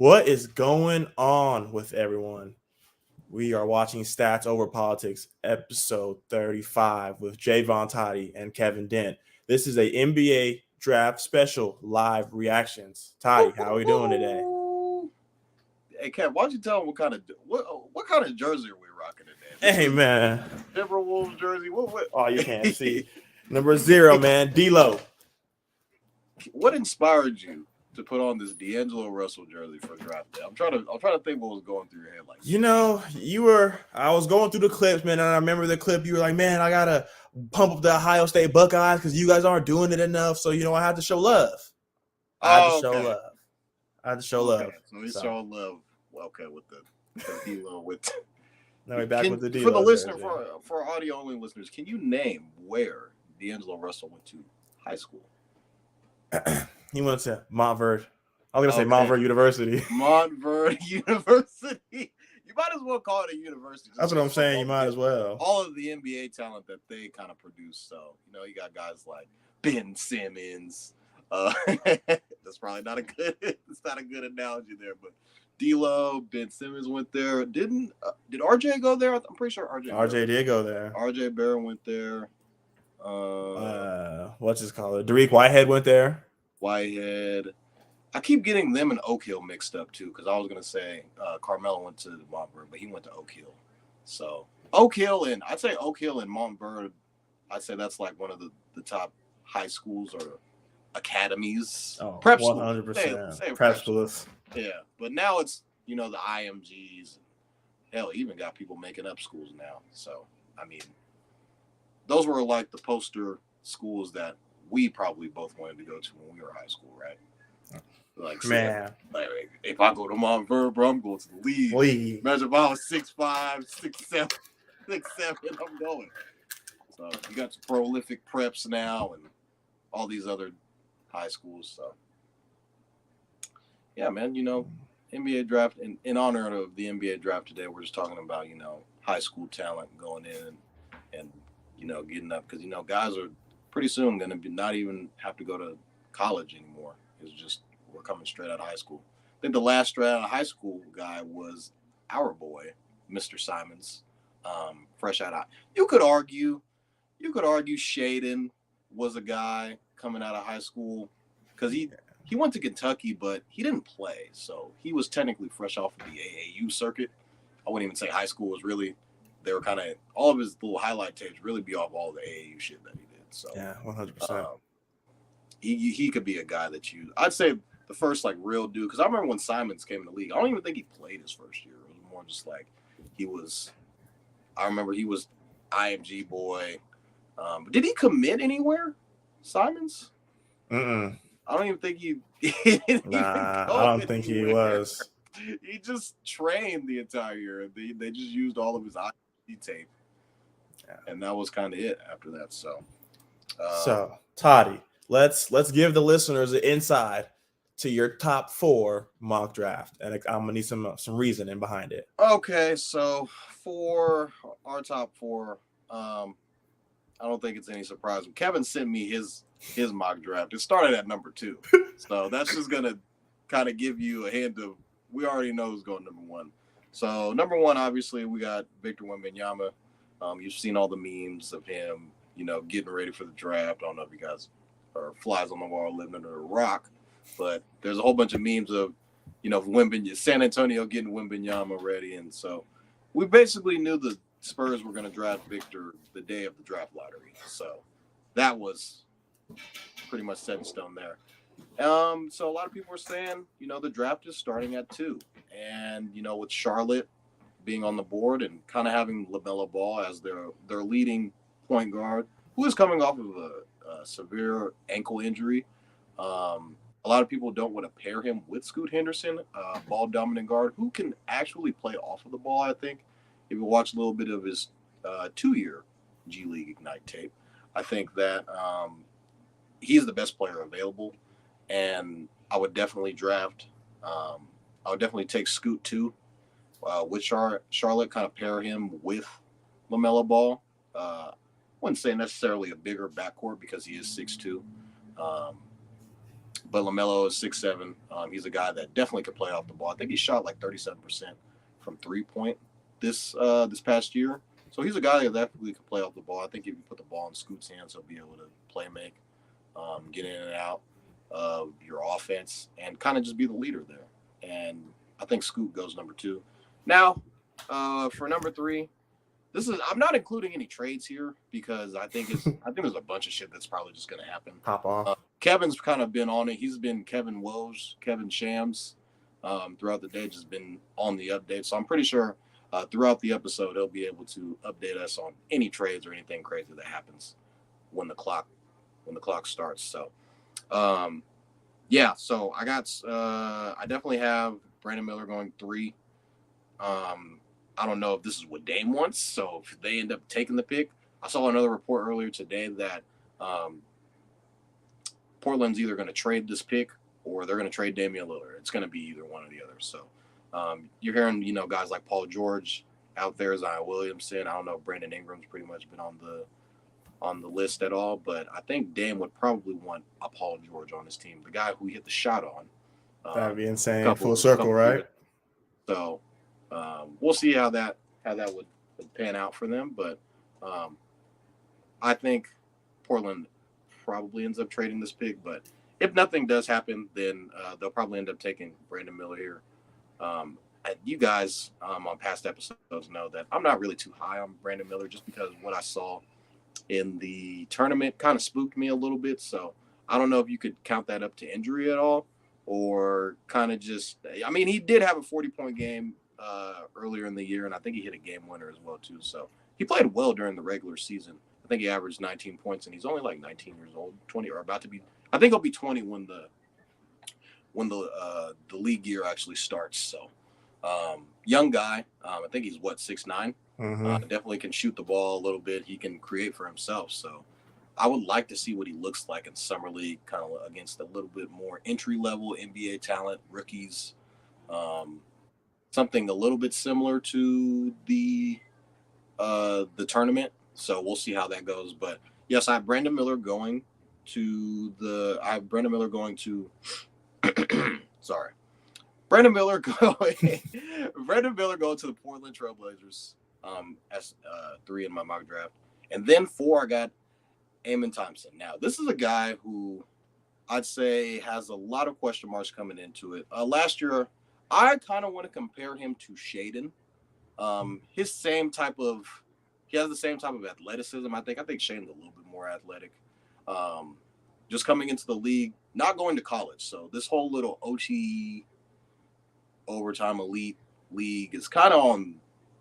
What is going on with everyone? We are watching Stats Over Politics, episode 35, with Jaevon Toddy and Kevin Dent. This is a NBA draft special live reactions. Toddy, how are we doing today? Hey, Kev, why don't you tell them what kind of jersey are we rocking today? Hey, man. Timberwolves jersey. What? Oh, you can't see. Number 0, man. D-Lo. What inspired you to put on this D'Angelo Russell jersey for draft day? I'm trying to think what was going through your head. Like, I was going through the clips, man, and I remember the clip. You were like, man, I gotta pump up the Ohio State Buckeyes because you guys aren't doing it enough. So I had to show love. I had to show love. So he's showing love. Well, okay, with the D-Lo with. Now we're back with the D-Lo for the listener, jersey. for audio only listeners, can you name where D'Angelo Russell went to high school? He went to Montverde. I was gonna say Montverde University. Montverde University. You might as well call it a university. That's what I'm saying. You might as well. All of the NBA talent that they kind of produce. So you got guys like Ben Simmons. That's probably not a good. It's not a good analogy there, but D'Lo, Ben Simmons went there. Did RJ go there? I'm pretty sure RJ did go there. RJ Barron went there. What's his called? Dariq Whitehead went there. Whitehead. I keep getting them and Oak Hill mixed up too, because I was gonna say Carmelo went to Montverde, but he went to Oak Hill. So I'd say Oak Hill and Montverde. I'd say that's like one of the top high schools or academies. Oh, prep 100%. Prep schools. Yeah, but now it's the IMGs. Hell, even got people making up schools now. So I mean, those were like the poster schools that we probably both wanted to go to when we were in high school, right? Like, man, like if I go to Montverde, bro, I'm going to the league. Imagine if I was 6'5", 6'7", 6'7", I'm going. So you got some prolific preps now and all these other high schools. So yeah, man, NBA draft in honor of the NBA draft today, we're just talking about high school talent going in and getting up because guys are pretty soon going to be not even have to go to college anymore. It's just we're coming straight out of high school. I think the last straight out of high school guy was our boy, Mr. Simons, fresh out of. You could argue Shaden was a guy coming out of high school because he went to Kentucky, but he didn't play, so he was technically fresh off of the AAU circuit. I wouldn't even say high school was really. They were kind of all of his little highlight tapes really be off all the AAU shit that he did. So yeah, 100%. He could be a guy that I'd say the first like real dude because I remember when Simons came in the league. I don't even think he played his first year. It was more just like he was. I remember he was IMG boy. Did he commit anywhere, Simons? I don't even think he. I don't think he was. He just trained the entire year. They just used all of his IMG tape, and that was kind of it after that. So Toddy, let's give the listeners an inside to your top 4 mock draft, and I'm gonna need some reasoning behind it. Okay, so for our top 4, I don't think it's any surprise. Kevin sent me his mock draft. It started at number 2, so that's just gonna kind of give you a hint of we already know who's going number 1. So number 1, obviously, we got Victor Wembanyama. You've seen all the memes of him, getting ready for the draft. I don't know if you guys are flies on the wall living under a rock, but there's a whole bunch of memes of, San Antonio getting Wembanyama ready. And so we basically knew the Spurs were going to draft Victor the day of the draft lottery. So that was pretty much set in stone there. So a lot of people are saying, the draft is starting at 2, and with Charlotte being on the board and kind of having LaMelo Ball as their leading point guard, who is coming off of a severe ankle injury. A lot of people don't want to pair him with Scoot Henderson, ball dominant guard, who can actually play off of the ball. I think if you watch a little bit of his 2-year G League Ignite tape, I think that he's the best player available, and I would definitely draft. I would definitely take Scoot too with Charlotte, kind of pair him with LaMelo Ball. Wouldn't say necessarily a bigger backcourt because he is 6'2". But LaMelo is 6'7". He's a guy that definitely could play off the ball. I think he shot like 37% from 3-point this past year. So he's a guy that definitely could play off the ball. I think if you put the ball in Scoot's hands, he'll be able to play make, get in and out of your offense, and kind of just be the leader there. And I think Scoot goes number 2. Now, for number 3, I'm not including any trades here because I think there's a bunch of shit that's probably just going to happen. Hop off. Kevin's kind of been on it. He's been Kevin Woj, Kevin Shams throughout the day, just been on the update. So I'm pretty sure throughout the episode he'll be able to update us on any trades or anything crazy that happens when the clock starts. So so I definitely have Brandon Miller going 3. I don't know if this is what Dame wants, so if they end up taking the pick, I saw another report earlier today that Portland's either going to trade this pick or they're going to trade Damian Lillard. It's going to be either one or the other. So you're hearing, guys like Paul George out there, Zion Williamson. I don't know if Brandon Ingram's pretty much been on the list at all, but I think Dame would probably want a Paul George on his team, the guy who he hit the shot on. That'd be insane. Full circle, right? Years. So we'll see how that would pan out for them, but I think Portland probably ends up trading this pick. But if nothing does happen, then they'll probably end up taking Brandon Miller here. You guys on past episodes know that I'm not really too high on Brandon Miller just because what I saw in the tournament kind of spooked me a little bit. So I don't know if you could count that up to injury at all, or kind of just, I mean, he did have a 40-point game earlier in the year, and I think he hit a game winner as well too. So he played well during the regular season. I think he averaged 19 points, and he's only like 19 years old, 20 or about to be. I think he'll be 20 when the league year actually starts. So young guy. I think he's 6'9". Definitely can shoot the ball a little bit. He can create for himself. So I would like to see what he looks like in summer league, kind of against a little bit more entry level NBA talent, rookies. Something a little bit similar to the tournament. So we'll see how that goes. But yes, I have Brandon Miller going to sorry. Brandon Miller going to the Portland Trailblazers as 3 in my mock draft. And then 4, I got Amen Thompson. Now, this is a guy who I'd say has a lot of question marks coming into it. Last year, I kind of want to compare him to Shaden. He has the same type of athleticism. I think Shaden's a little bit more athletic. Just coming into the league, not going to college. So this whole little OT overtime elite league is kind of on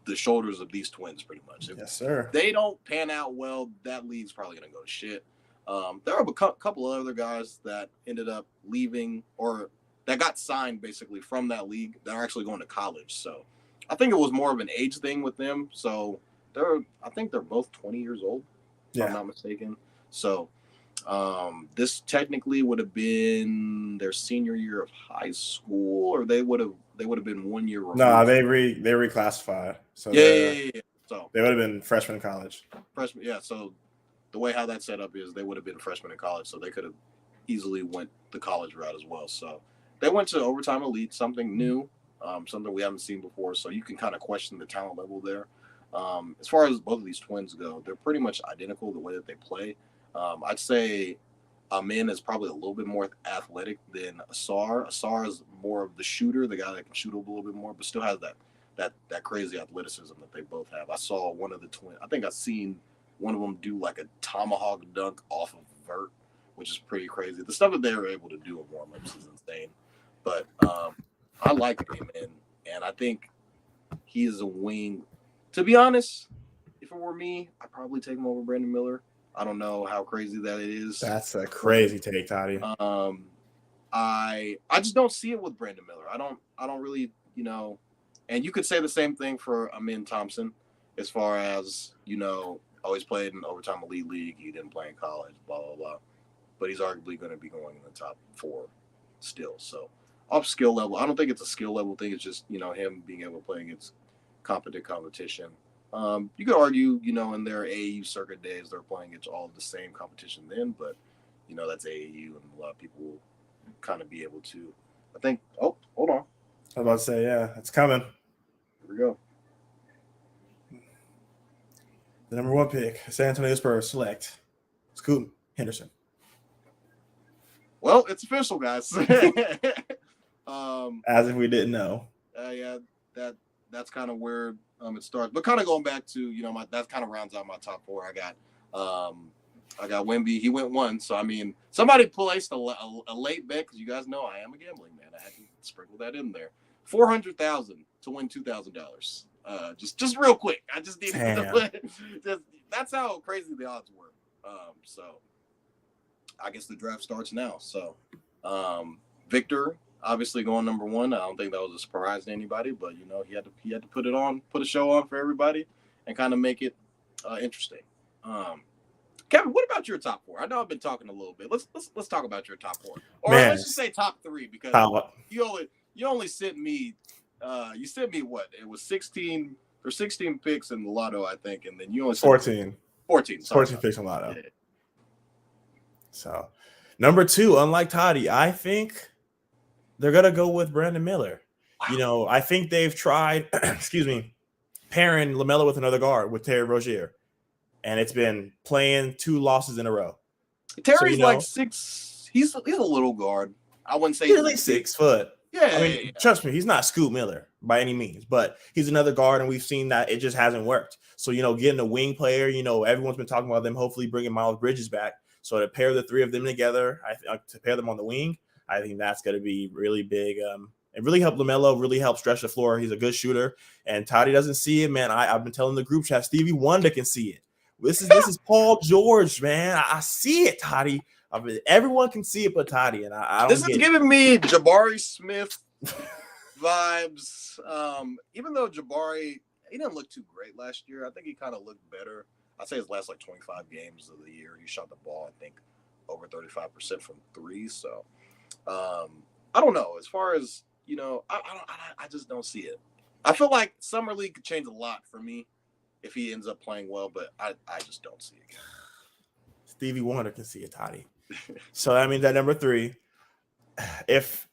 the shoulders of these twins pretty much. Yes, sir. If they don't pan out well, that league's probably going to go to shit. There are a couple of other guys that ended up leaving or that got signed basically from that league that are actually going to college. So I think it was more of an age thing with them. So I think they're both 20 years old, if I'm not mistaken. So this technically would have been their senior year of high school, or they would have been 1 year removed. No, they reclassified. So yeah. So they would have been freshmen in college. So the way how that's set up is they would have been freshmen in college, so they could have easily went the college route as well. So they went to overtime elite, something new, something we haven't seen before. So you can kind of question the talent level there. As far as both of these twins go, they're pretty much identical the way that they play. I'd say Amin is probably a little bit more athletic than Asar. Asar is more of the shooter, the guy that can shoot a little bit more, but still has that crazy athleticism that they both have. I saw one of the twins. I think I've seen one of them do like a tomahawk dunk off of vert which is pretty crazy. The stuff that they were able to do at warm-ups is insane. But I like him, and I think he is a wing. To be honest, if it were me, I'd probably take him over Brandon Miller. I don't know how crazy that it is. That's a crazy take, Toddy. I just don't see it with Brandon Miller. I don't really, and you could say the same thing for Amin Thompson, as far as, always played in overtime elite league. He didn't play in college, blah, blah, blah. But he's arguably going to be going in the top 4 still. So off skill level, I don't think it's a skill level thing. It's just, him being able to play against competent competition. You could argue, in their AAU circuit days, they're playing against all of the same competition then, but, that's AAU, and a lot of people will kind of be able to, I think, hold on. I was about to say, yeah, it's coming. Here we go. The number 1 pick, San Antonio Spurs select Scoot Henderson. Well, it's official, guys. As if we didn't know. Yeah, that's kind of where it starts. But kind of going back to, that kind of rounds out my top 4. I got Wemby. He went 1. So, I mean, somebody placed a late bet, because you guys know I am a gambling man. I had to sprinkle that in there. $400,000 to win $2,000. Just real quick. I just needed to that's how crazy the odds were. So I guess the draft starts now. So Victor obviously going number 1. I don't think that was a surprise to anybody, but he had to put a show on for everybody and kind of make it interesting. Kevin, what about your top 4? I know I've been talking a little bit. Let's talk about your top 4, or let's just say top 3, because you only sent me. You sent me what? It was 16 picks in the lotto, I think, and then you only sent 14. 14 picks in lotto. Yeah. So, number 2, unlike Toddy, I think they're gonna go with Brandon Miller. Wow. I think they've tried, pairing LaMelo with another guard with Terry Rozier, and it's been playing 2 losses in a row. Terry's like 6. He's a little guard. I wouldn't say he's like 6 foot. Yeah, I mean, trust me, he's not Scoot Miller by any means, but he's another guard, and we've seen that it just hasn't worked. So, getting a wing player, everyone's been talking about them hopefully bringing Miles Bridges back. So to pair the 3 of them together, to pair them on the wing, I think that's going to be really big. It really helped LaMelo, really helped stretch the floor. He's a good shooter, and Toddy doesn't see it, man. I've been telling the group chat, Stevie Wonder can see it. This is Paul George, man. I see it, Toddy. I mean, everyone can see it but Toddy, and I don't. This is giving me Jabari Smith vibes. Even though Jabari, he didn't look too great last year. I think he kind of looked better. I'd say his last 25 games of the year, he shot the ball, I think, over 35% from 3. So I don't know. As far as I just don't see it. I feel like Summer League could change a lot for me if he ends up playing well, but I just don't see it. Stevie Wonder can see it, Toddy. So that means that number 3, if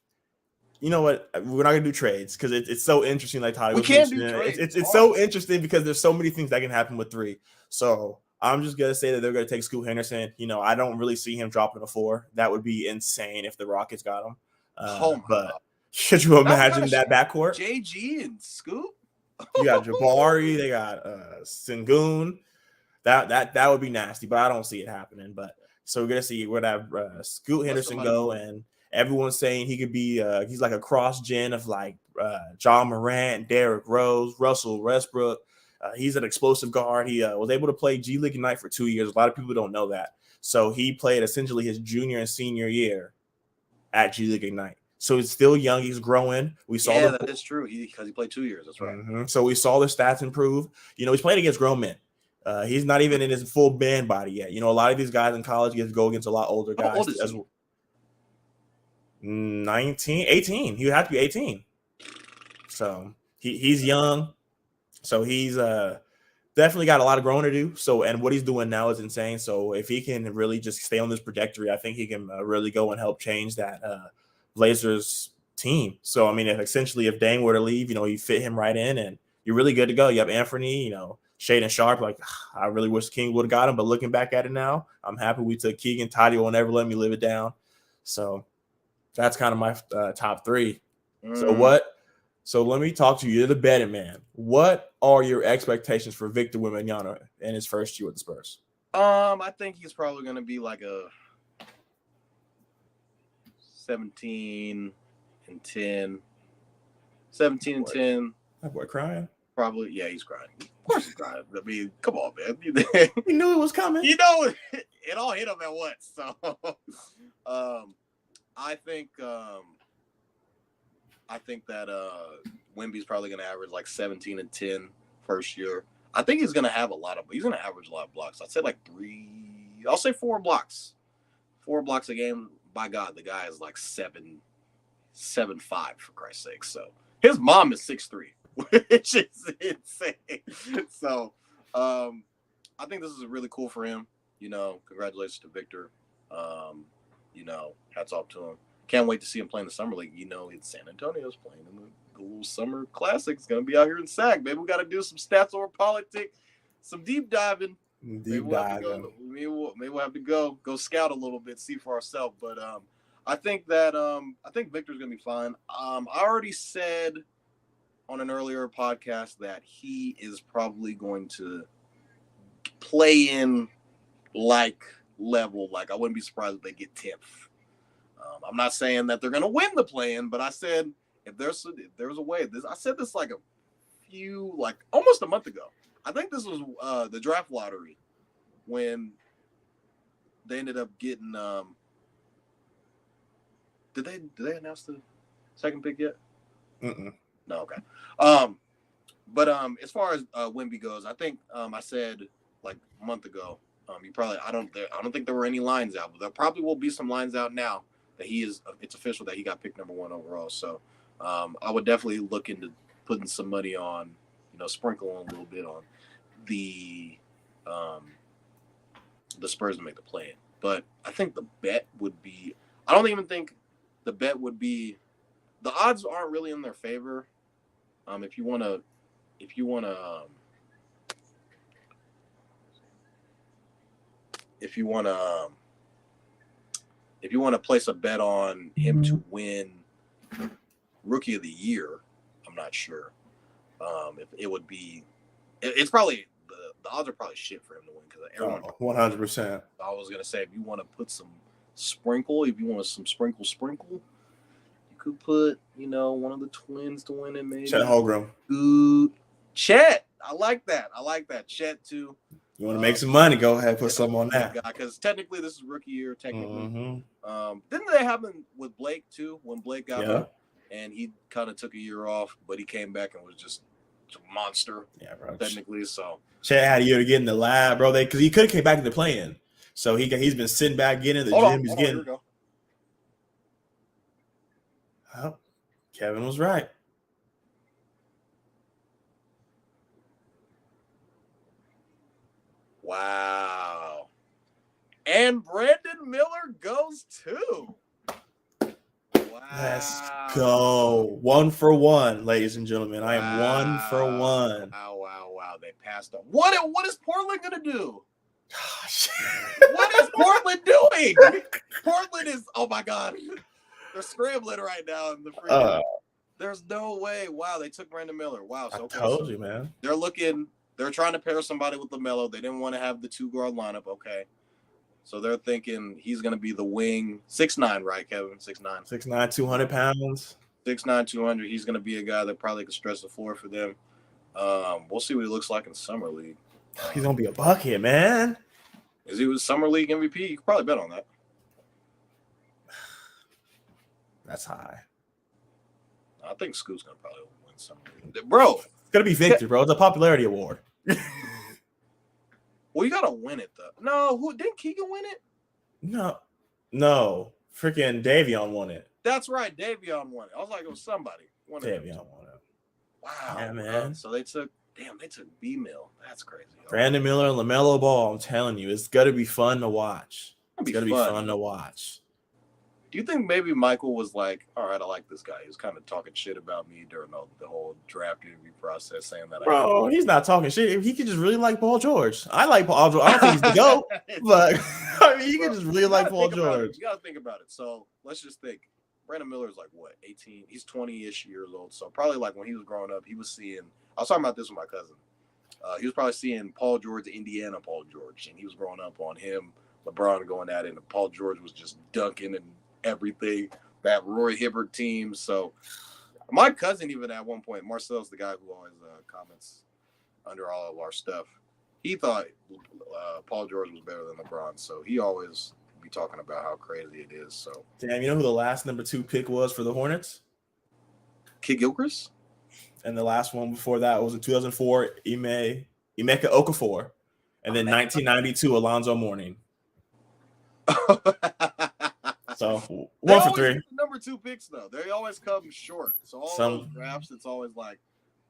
you know what, we're not gonna do trades because it's so interesting. Like Toddy, we can't do trades. It's so interesting because there's so many things that can happen with 3. So I'm just gonna say that they're gonna take Scoot Henderson. I don't really see him dropping a 4. That would be insane if the Rockets got him. But could you imagine that backcourt? JG and Scoot. You got Jabari. They got Sengun. That would be nasty, but I don't see it happening. But so we're gonna have Scoot Henderson go, and everyone's saying he could be he's like a cross gen of like John Morant, Derrick Rose, Russell Westbrook. He's an explosive guard. He was able to play G League Ignite for 2 years. A lot of people don't know that. So he played essentially his junior and senior year at G League Ignite. So he's still young. He's growing. We saw that is true. Because he played 2 years. That's right. Mm-hmm. So we saw the stats improve. He's playing against grown men. He's not even in his full band body yet. A lot of these guys in college get to go against a lot older guys. How old is he? 19, 18. He would have to be 18. So he's young. So he's definitely got a lot of growing to do. So, and what he's doing now is insane. So if he can really just stay on this trajectory, I think he can really go and help change that Blazers team. So, I mean, if Dame were to leave, you fit him right in and you're really good to go. You have Anthony, Shaden Sharp. Like, I really wish King would have got him, but looking back at it now, I'm happy we took Keegan. Toddy will never let me live it down. So that's kind of my top 3. So let me talk to you. You're the betting man. What are your expectations for Victor Wembanyama in his first year with the Spurs? I think he's probably going to be like 17 and 10. 17 and 10. That boy crying. Probably, yeah, he's crying. Of course he's crying. I mean, come on, man. He knew it was coming. You know, it all hit him at once. So, I think that Wemby's probably going to average like 17 and 10 first year. I think he's going to average a lot of blocks. I'd say like 4 blocks. 4 blocks a game. By God, the guy is like 7'5" for Christ's sake. So his mom is 6'3", which is insane. So I think this is really cool for him. You know, congratulations to Victor. You know, hats off to him. Can't wait to see him play in the summer league. You know, it's San Antonio's playing in the little summer classic. It's gonna be out here in SAC. Maybe we got to do some stats over politics, some deep diving. Maybe we'll have to go scout a little bit, see for ourselves. But I think Victor's gonna be fine. I already said on an earlier podcast that he is probably going to play in like level. Like I wouldn't be surprised if they get 10th. I'm not saying that they're going to win the play-in, but I said if there's a way. I said this like almost a month ago. I think this was the draft lottery when they ended up getting. Did they announce the second pick yet? Mm-mm. No, okay. But as far as Wemby goes, I think I said like a month ago. I don't think there were any lines out, but there probably will be some lines out now that it's official that he got picked number 1 overall. So I would definitely look into putting some money on, sprinkling a little bit on the Spurs to make the play. But I think the bet would be, I don't even think the bet would be, the odds aren't really in their favor. If you want to place a bet on him to win Rookie of the Year, I'm not sure. If it would be, it's probably the odds are probably shit for him to win because everyone. 100%. I was gonna say if you want to put some sprinkle, you could put one of the twins to win it maybe. Chet Holmgren. Chet, I like that. Chet too. You want to make some money? Go ahead, put some on that. Because technically, this is rookie year. Technically, mm-hmm. Didn't that happen with Blake too? When Blake got hurt and he kind of took a year off, but he came back and was just a monster. Yeah, bro. Technically, so Chet had a year to get in the lab, bro. Because he could have came back into playing, so he's been sitting back getting in the gym. He's getting. Here we go. Oh, Kevin was right. Wow. And Brandon Miller goes too. Wow. Let's go. 1 for 1, ladies and gentlemen. I am 1 for 1. Wow. They passed up. What is Portland going to do? Gosh. What is Portland doing? Portland is, oh my God. They're scrambling right now in the freaking. There's no way. Wow, they took Brandon Miller. Wow. So I told you, man. They're trying to pair somebody with LaMelo. They didn't want to have the 2-guard lineup. Okay. So they're thinking he's going to be the wing. 6'9", right, Kevin? 6'9". 6'9", 200 pounds. 6'9", 200. He's going to be a guy that probably could stretch the floor for them. We'll see what he looks like in Summer League. He's going to be a bucket, man. Is he was Summer League MVP? You could probably bet on that. That's high. I think Scoot's going to probably win Summer League. Bro. It's going to be Victor, bro. It's a popularity award. Well, you gotta win it though. No, didn't Keegan win it? No. Freaking Jaevon won it. That's right, Jaevon won it. I was like, it was somebody. Jaevon won it. Wow, yeah, man. So they took B-Mill. That's crazy. Brandon Miller and LaMelo Ball. I'm telling you, it's gonna be fun to watch. It's gonna be fun to watch. Do you think maybe Michael was like, all right, I like this guy. He was kind of talking shit about me during the whole draft interview process, saying that. Bro, he's not talking shit. He could just really like Paul George. I like Paul George. I don't think he's the GOAT, but I mean, he could just really like Paul George. You got to think about it. So let's just think. Brandon Miller is like, what, 18? He's 20-ish years old. So probably like when he was growing up, he was seeing – I was talking about this with my cousin. He was probably seeing Paul George, the Indiana Paul George, and he was growing up on him, LeBron going at it, and Paul George was just dunking and everything. that Roy Hibbert team. So my cousin, even at one point, Marcel's the guy who always comments under all of our stuff. He thought Paul George was better than LeBron, so he always be talking about how crazy it is. So damn, you know who the last number 2 pick was for the Hornets? Kid Gilchrist? And the last one before that was in 2004, Emeka Okafor. And then 1992, Alonzo Mourning. So one for 3. Number 2 picks though, they always come short. So all those drafts, it's always like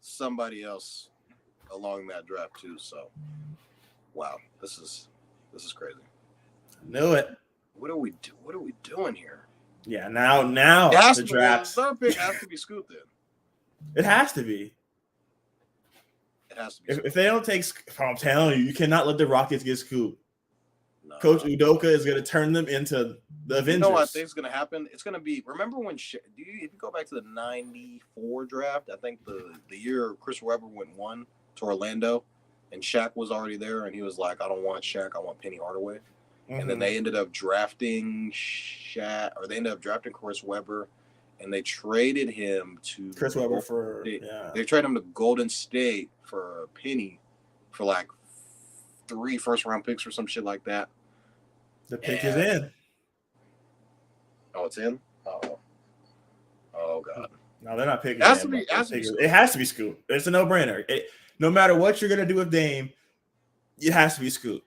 somebody else along that draft too. So wow, this is crazy. Knew it. What are we doing here? Yeah, now the draft. The third pick has to be Scoot then. It has to be. It has to be. If they don't take, I'm telling you, you cannot let the Rockets get Scoot. No. Coach Udoka is going to turn them into the Avengers. You know what I think is going to happen? It's going to be. Remember when? If you go back to the '94 draft, I think the year Chris Webber went 1 to Orlando, and Shaq was already there, and he was like, "I don't want Shaq, I want Penny Hardaway." Mm-hmm. And then they ended up drafting Shaq, or they ended up drafting Chris Webber, and they traded him to Chris Webber for They traded him to Golden State for a penny, for like 3 first-round picks or some shit like that. The pick is in. Oh, it's in? Oh God. No, they're not picking. It has to be Scoot. It's a no-brainer. No matter what you're gonna do with Dame, it has to be Scoot.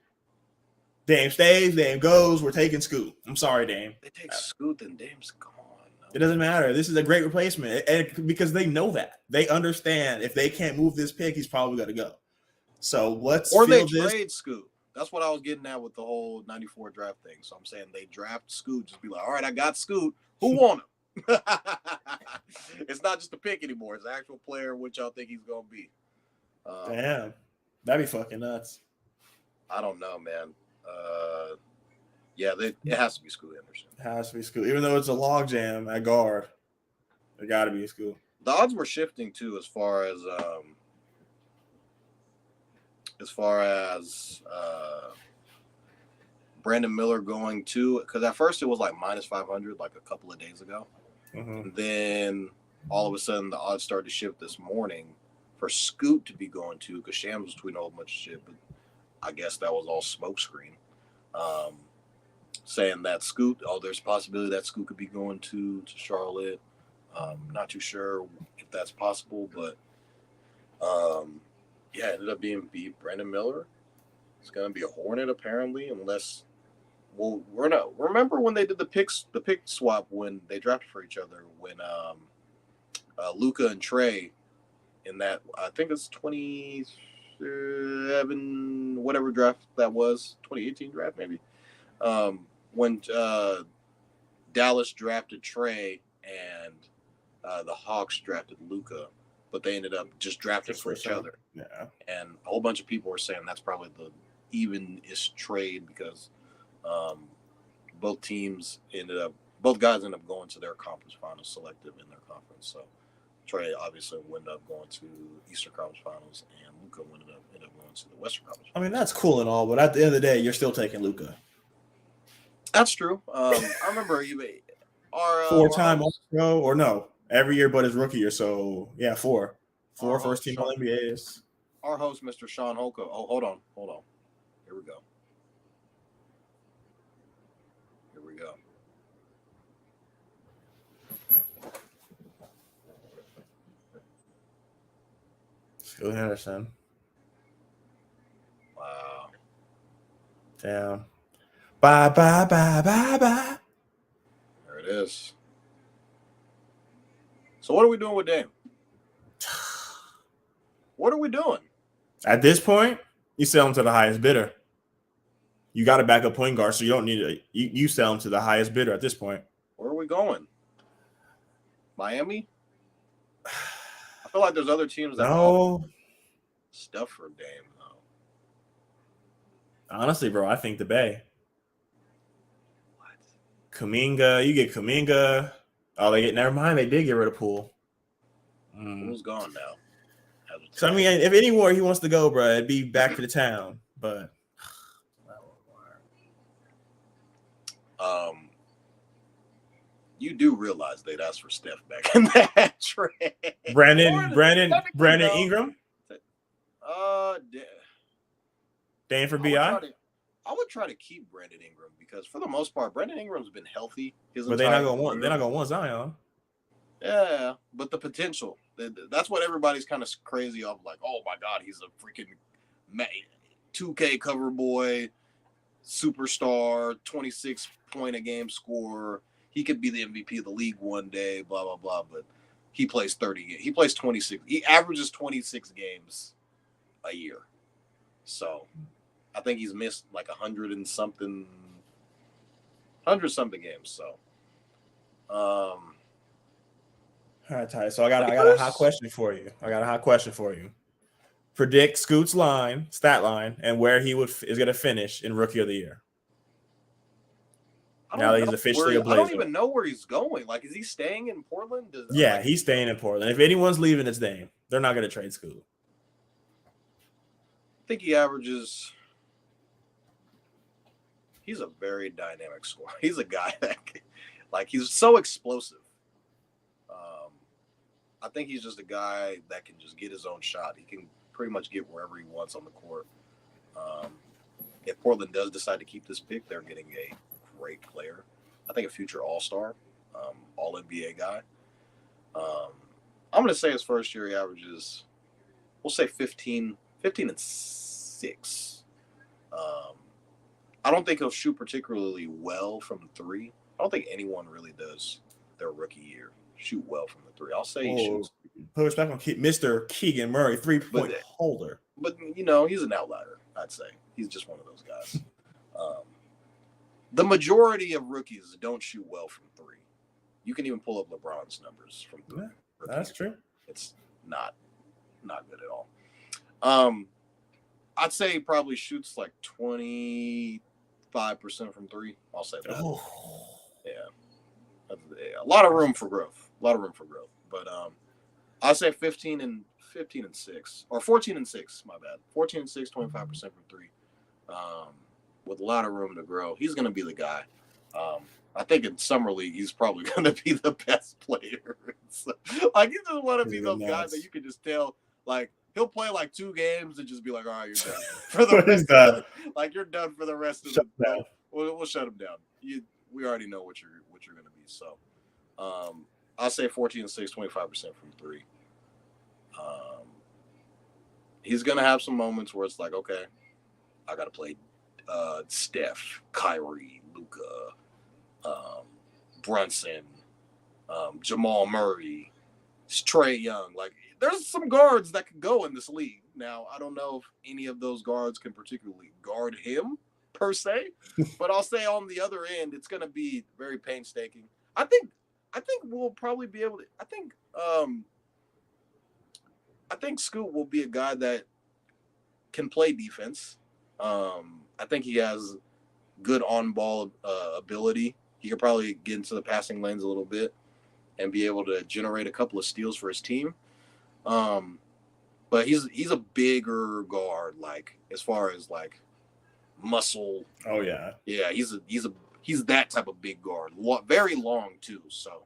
Dame stays, Dame goes. We're taking Scoot. I'm sorry, Dame. They take Scoot, then Dame's gone. No. It doesn't matter. This is a great replacement, and because they know that, they understand if they can't move this pick, he's probably going to go. So let's trade Scoot. That's what I was getting at with the whole '94 draft thing. So I'm saying they draft Scoot, just be like, all right, I got Scoot. Who want him? It's not just a pick anymore. It's an actual player, which y'all think he's going to be. Damn, that'd be fucking nuts. I don't know, man. It has to be Scoot Henderson. It has to be Scoot. Even though it's a logjam at guard, it got to be Scoot. The odds were shifting, too, as far as Brandon Miller going to, because at first it was like minus 500 like a couple of days ago. Mm-hmm. And then all of a sudden the odds started to shift this morning for Scoot to be going to, because Shams was tweeting a whole bunch of shit, but I guess that was all smokescreen. Saying that Scoot, there's a possibility that Scoot could be going to Charlotte. Not too sure if that's possible, but it ended up being Brandon Miller. It's going to be a Hornet apparently, unless we're not. Remember when they did the pick swap when they drafted for each other, when Luka and Trey in that, I think it's 2017 whatever draft that was, 2018 draft maybe. When Dallas drafted Trey and the Hawks drafted Luka, but they ended up just drafting for each other. Yeah. And a whole bunch of people were saying that's probably the evenest trade, because both guys ended up going to their conference finals, selective in their conference. So Trey obviously ended up going to Eastern Conference Finals, and Luka ended up going to the Western Conference Finals. I mean, that's cool and all, but at the end of the day, you're still taking Luka. That's true. I remember our 4-time All-Pro, or no, every year but his rookie year. So yeah, 4 first team All NBAs. Our host, Mr. Shaun Holko. Oh, hold on. Here we go. Scoot Henderson. Wow. Damn. Bye. There it is. So what are we doing with Dame? What are we doing? At this point, you sell him to the highest bidder. You got a backup point guard, so you don't need it. You sell him to the highest bidder at this point. Where are we going? Miami? I feel like there's other teams that have stuff for Dame, though. Honestly, bro, I think the Bay. What? Kuminga, you get Kuminga. Oh, never mind. They did get rid of Poole. Poole's gone now. So, I mean, if anywhere he wants to go, bro, it'd be back to the town. But You do realize they'd ask for Steph back in that trade. Brandon Ingram. Dan for BI. I would try to keep Brandon Ingram because for the most part, Brandon Ingram's been healthy. But they're not gonna want Zion. Yeah, but the potential. That's what everybody's kind of crazy of. Like, oh my God, he's a freaking 2K cover boy, superstar, 26-point-a-game scorer. He could be the MVP of the league one day, blah, blah, blah. But he plays 30. He plays 26. He averages 26 games a year. So I think he's missed like 100 something games. So, all right, Ty. So I got a hot question for you. Predict Scoot's stat line, and where he is going to finish in Rookie of the Year. Now that he's officially a Blazer. I don't even know where he's going. Like, is he staying in Portland? He's staying in Portland. If anyone's leaving, it's Dame. They're not going to trade Scoot. I think he averages. He's a very dynamic scorer. He's a guy that, he's so explosive. I think he's just a guy that can just get his own shot. He can pretty much get wherever he wants on the court. If Portland does decide to keep this pick, they're getting a great player. I think a future All-Star, All-NBA guy. I'm going to say his first year he averages, we'll say 15 and 6. I don't think he'll shoot particularly well from the three. I don't think anyone really does their rookie year shoot well from the three. I'll say he shoots. Put respect on Mr. Keegan Murray, 3-point holder. But, he's an outlier, I'd say. He's just one of those guys. The majority of rookies don't shoot well from three. You can even pull up LeBron's numbers from three. Yeah, that's true. It's not good at all. I'd say he probably shoots like 25% from three. I'll say that. Oh. Yeah. A lot of room for growth. But I'll say 15 and 6 or 14 and 6. My bad. 14 and 6, 25% from three. With a lot of room to grow. He's going to be the guy. I think in summer league he's probably going to be the best player. So, he's just one of those guys that you can just tell. Like he'll play like 2 games and just be like, all right, you're done for the rest of the, you're done for the rest of the. We'll shut him down. We already know what you're going to be. So. I'll say 14 and 6, 25% from three. He's going to have some moments where it's like, okay, I got to play Steph, Kyrie, Luka, Brunson, Jamal Murray, Trae Young. There's some guards that can go in this league. Now, I don't know if any of those guards can particularly guard him per se, but I'll say on the other end, it's going to be very painstaking. I think we'll probably be able to. I think Scoot will be a guy that can play defense. I think he has good on-ball ability. He could probably get into the passing lanes a little bit and be able to generate a couple of steals for his team. But he's a bigger guard, as far as muscle. Oh yeah, yeah. He's that type of big guard, very long too. So,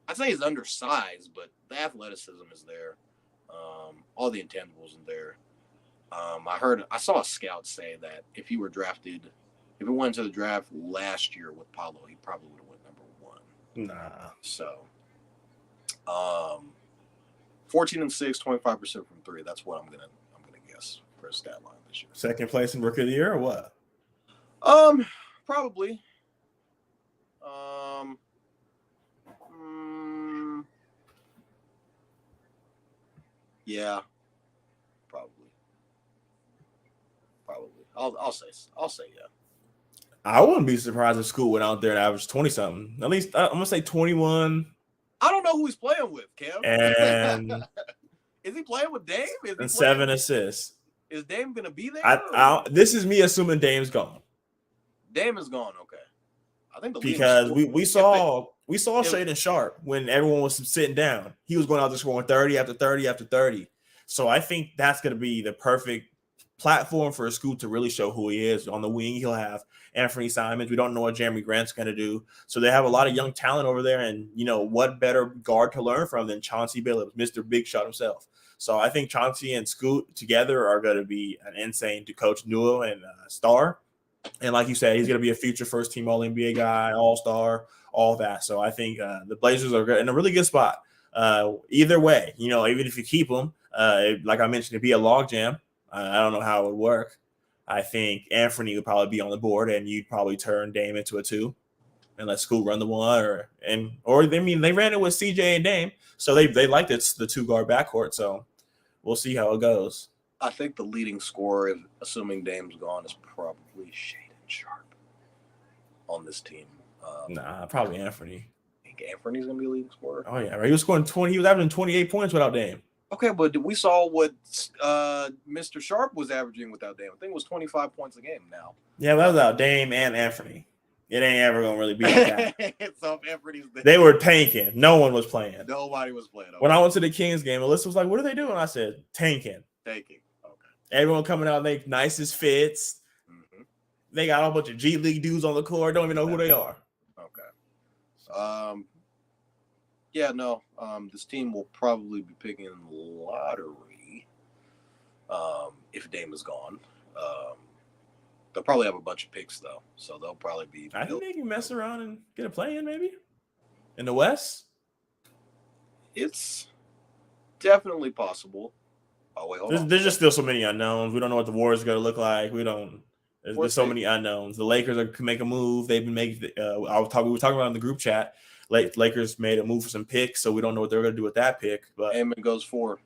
I'd say he's undersized, but the athleticism is there. All the intangibles are there. I saw a scout say that if he went to the draft last year with Paulo, he probably would have went number 1. Nah. So, 14 and 6, 25% from three. That's what I'm gonna guess for a stat line this year. Second place in Rookie of the Year or what? Probably. Yeah. Probably. I'll say yeah. I wouldn't be surprised if Scoot went out there and averaged 20-something. At least I'm gonna say 21. I don't know who he's playing with, Cam. And is he playing with Dame? And 7 assists. Is Dame gonna be there? This is me assuming Dame's gone. Dame is gone. Okay. I think because we saw Shaden Sharp when everyone was sitting down. He was going out there scoring 30 after 30 after 30. So I think that's going to be the perfect platform for Scoot to really show who he is. On the wing, he'll have Anthony Simons. We don't know what Jeremy Grant's going to do. So they have a lot of young talent over there. And, what better guard to learn from than Chauncey Billups, Mr. Big Shot himself. So I think Chauncey and Scoot together are going to be an insane to coach duo and star. And like you said, he's going to be a future first-team All-NBA guy, All-Star, all that. So I think the Blazers are in a really good spot. Either way, even if you keep him, like I mentioned, it'd be a logjam. I don't know how it would work. I think Anthony would probably be on the board, and you'd probably turn Dame into a 2 and let Scoot run the 1, or they ran it with CJ and Dame, so they like the 2-guard backcourt. So we'll see how it goes. I think the leading scorer, assuming Dame's gone, is probably Shaun Sharp on this team. Nah, probably Anthony. Think Anthony's gonna be a leading scorer? Oh yeah, right. He was scoring 20. He was averaging 28 points without Dame. Okay, but we saw what Mr. Sharp was averaging without Dame. I think it was 25 points a game now. Yeah, that was without Dame and Anthony. It ain't ever gonna really be like that. So if Anthony's there, they were tanking. No one was playing. Nobody was playing. Okay. When I went to the Kings game, Alyssa was like, "What are they doing?" I said, "Tanking." Tanking. Okay. Everyone coming out, make nicest fits. Mm-hmm. They got a bunch of G League dudes on the court. Don't even know who they are. Okay. Yeah, no. This team will probably be picking in the lottery. If Dame is gone. They'll probably have a bunch of picks though, so they'll probably be. I think they can mess around and get a play in maybe in the West. It's definitely possible. Oh wait, hold on. There's just still so many unknowns. We don't know what the Warriors are going to look like. We don't. There's so many unknowns. The Lakers can make a move. They've been making. We were talking about in the group chat. Lakers made a move for some picks, so we don't know what they're going to do with that pick. But Amen goes 4.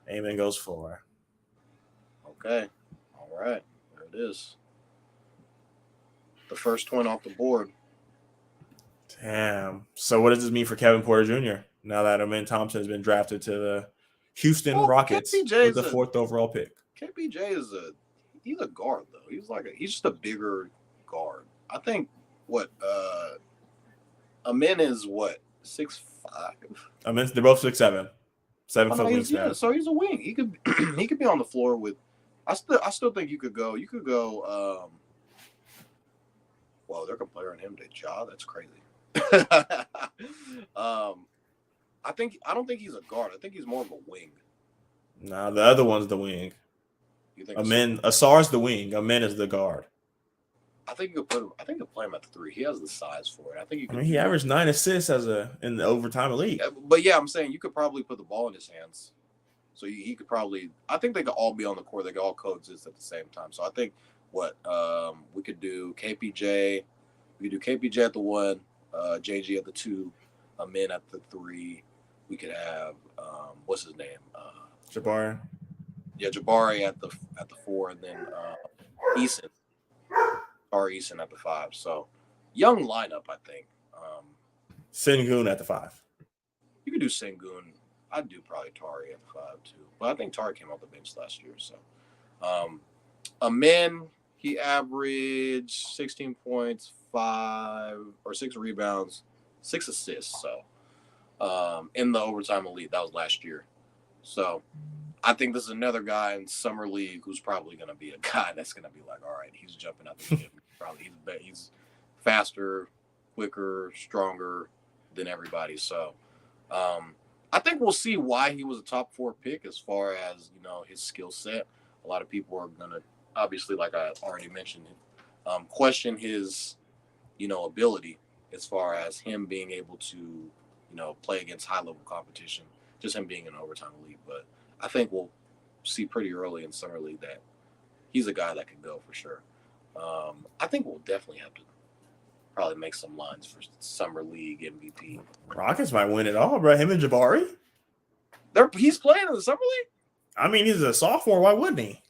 Amen goes 4. Okay, all right, there it is. The first one off the board. Damn. So what does this mean for Kevin Porter Jr. now that Amen Thompson has been drafted to the Houston Rockets with the 4th overall pick? KPJ he's a guard though. He's just a bigger guard. I think Amen is 6'5". They're both 6'7", 7 foot wingspan. Yeah, so he's a wing. He could he could be on the floor with. I still think you could go. You could go. Well, they're comparing him to Ja. That's crazy. I don't think he's a guard. I think he's more of a wing. Nah, the other one's the wing. You think Asar's the wing. Amen is the guard. I think you could play him at the 3. He has the size for it. I think you could. He averaged 9 assists in the overtime elite. But yeah, I'm saying you could probably put the ball in his hands. So he could probably. I think they could all be on the court. They could all coexist at the same time. So I think we could do KPJ. We could do KPJ at the 1, JG at the 2, Amen at the 3. We could have what's his name? Jabari. Yeah, Jabari at the 4, and then Eason. Or Eason at the 5. So young lineup, I think. Sengun at the 5. You could do Sengun. I'd do probably Tari at the 5 too. But I think Tari came off the bench last year. So Amen, he averaged 16 points, 6 rebounds, 6 assists. So in the overtime elite, that was last year. So I think this is another guy in summer league who's probably going to be a guy that's going to be like, all right, he's jumping out the gym. Probably he's faster, quicker, stronger than everybody. So I think we'll see why he was a top 4 pick as far as his skill set. A lot of people are going to obviously, like I already mentioned, question his ability as far as him being able to play against high level competition. Just him being an overtime elite, but I think we'll see pretty early in summer league that he's a guy that can go for sure. I think we'll definitely have to probably make some lines for summer league MVP. Rockets might win it all, bro. Him and Jabari. He's playing in the summer league. I mean, he's a sophomore. Why wouldn't he?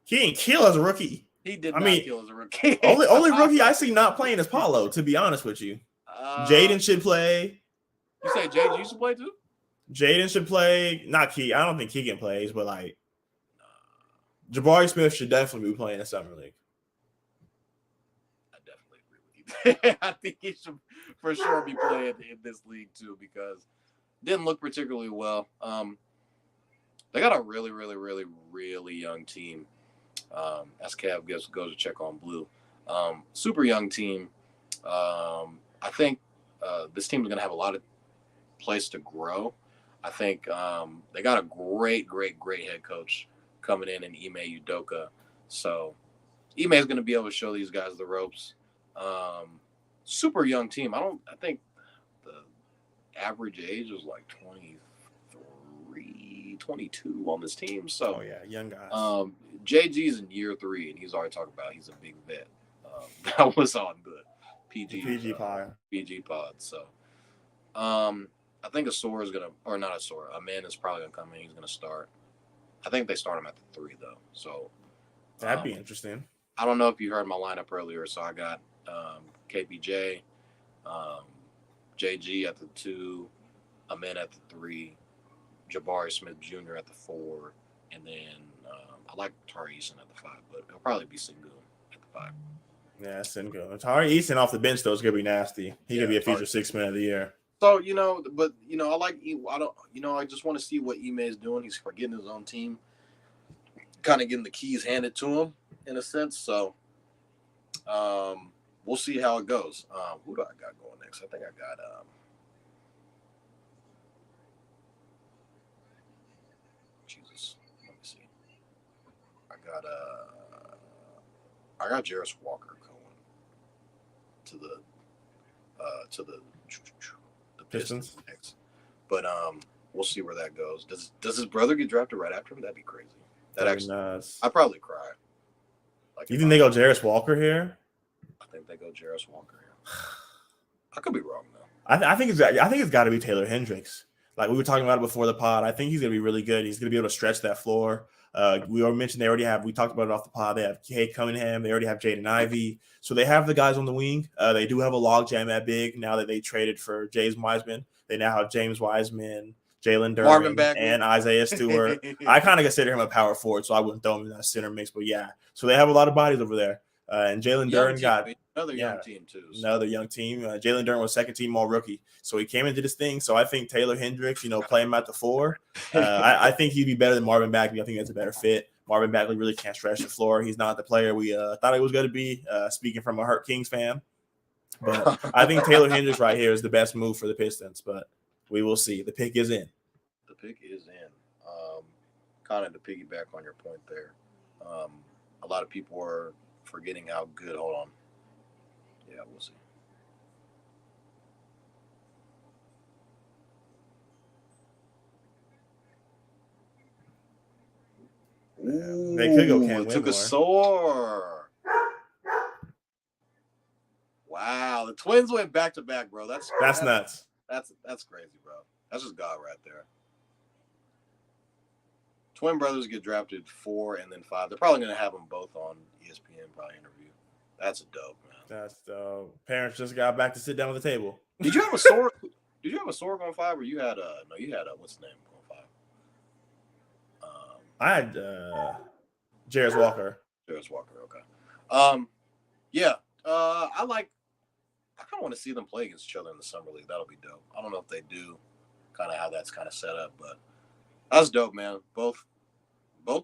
He ain't kill as a rookie. He did not kill as a rookie. only rookie I see not playing is Paulo. To be honest with you, Jaden should play. You say Jaden used to play too? Jaden should play. Not Key. I don't think Keegan plays, but Jabari Smith should definitely be playing in summer league. I definitely agree with you. I think he should for sure be playing in this league too because it didn't look particularly well. They got a really, really, really, really young team. As Cav goes to check on Blue. Super young team. I think this team is going to have a lot of place to grow. I think they got a great head coach coming in Ime Udoka. So Ime is going to be able to show these guys the ropes. Super young team. I think the average age was like 23, 22 on this team. So, young guys. JG's in year 3, and he's already talking about he's a big vet. That was on the PG pod. So, I think Asor is gonna, or not Asor, Amanda's probably gonna come in. He's gonna start. I think they start him at the 3 though. So that'd be interesting. I don't know if you heard my lineup earlier. So I got KPJ, JG at the 2, Amen at the 3, Jabari Smith Jr. at the 4, and then I like Tari Eason at the 5, but it'll probably be Sengun at the 5. Yeah, Sengun. Tari Eason off the bench though is gonna be nasty. He could be a future 6-man of the year. So I like I just want to see what Ime is doing. He's forgetting his own team, kind of getting the keys handed to him in a sense. So we'll see how it goes. Who do I got going next? I think I got Jesus. Let me see. I got Jarris Walker going to the Pistons next. But we'll see where that goes. Does his brother get drafted right after him? That'd be crazy. I'd probably cry. Like, you think they go Jarris Walker here? I think they go Jarris Walker here. I could be wrong though. I think it's got to be Taylor Hendricks. Like we were talking about it before the pod. I think he's gonna be really good. He's gonna be able to stretch that floor. We already mentioned we talked about it off the pod. They have Cade Cunningham. They already have Jaden Ivey. So they have the guys on the wing. They do have a logjam at big now that they traded for James Wiseman. They now have James Wiseman, Jalen Duren, and Isaiah Stewart. I kind of consider him a power forward, so I wouldn't throw him in that center mix. But yeah, so they have a lot of bodies over there. And Jalen Duren got another young team too. So. Another young team. Jalen Duren was second team all rookie, so he came into this thing. So I think Taylor Hendricks, play him at the 4. I think he'd be better than Marvin Bagley. I think that's a better fit. Marvin Bagley really can't stretch the floor. He's not the player we thought he was going to be. Speaking from a hurt Kings fan, but I think Taylor Hendricks right here is the best move for the Pistons. But we will see. The pick is in. The pick is in. Kind of to piggyback on your point there. A lot of people are forgetting how good. Hold on. Yeah, we'll see. Ooh, they could go Cam Whitmore. Took a sore. Wow, the Twins went back to back, bro. That's nuts. That's crazy, bro. That's just God right there. Twin brothers get drafted 4 and then 5. They're probably going to have them both on ESPN probably interview. That's a dope, man. That's dope. Parents just got back to sit down at the table. Did you have a Sorg? Did you have a Sorg on 5, or you had a what's the name on 5? I had Jarris Walker. Jarris Walker, okay. Yeah. I kind of want to see them play against each other in the summer league. That'll be dope. I don't know if they do, kind of how that's kind of set up, but that's dope, man. Both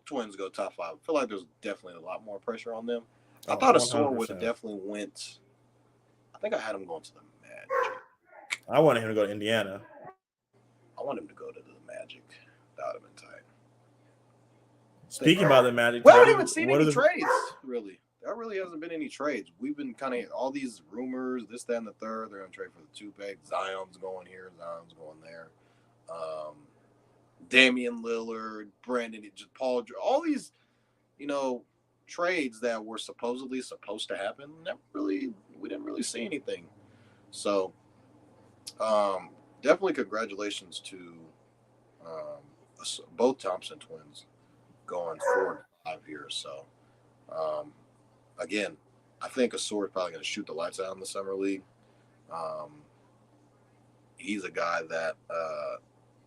twins go top 5. I feel like there's definitely a lot more pressure on them. I thought Asor would have definitely went. I think I had him going to the Magic. I wanted him to go to Indiana. I want him to go to the Magic. That would have been tight. Speaking about the Magic, we haven't even seen any trades, really. There really hasn't been any trades. We've been kind of all these rumors, this, that, and the third. They're going to trade for the 2-pick. Zion's going here. Zion's going there. Damian Lillard, Brandon, Paul, all these, trades that were supposedly supposed to happen. We didn't really see anything. So, definitely congratulations to both Thompson twins going 4 and 5 here. So, again, I think Asor is probably going to shoot the lights out in the summer league. He's a guy that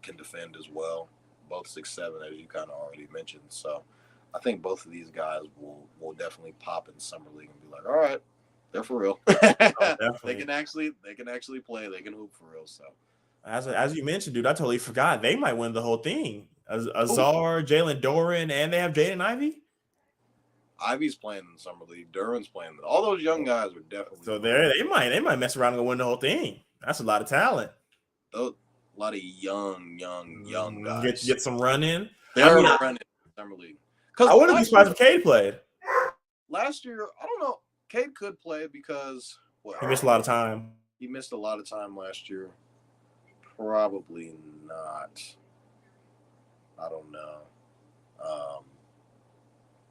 can defend as well. Both 6'7", as you kind of already mentioned. So I think both of these guys will definitely pop in summer league and be like, all right, they're for real. They can actually play. They can hoop for real. So as you mentioned, dude, I totally forgot they might win the whole thing. Azar, Jalen Doran, and they have Jaden Ivey. Ivy's playing in the summer league. Duran's playing. All those young guys are definitely. So they might mess around and win the whole thing. That's a lot of talent. A lot of young guys. Get some run in. They're running summer league. I wouldn't be surprised if Cade played. Last year, I don't know. Cade could play because he missed a lot of time. He missed a lot of time last year. Probably not. I don't know.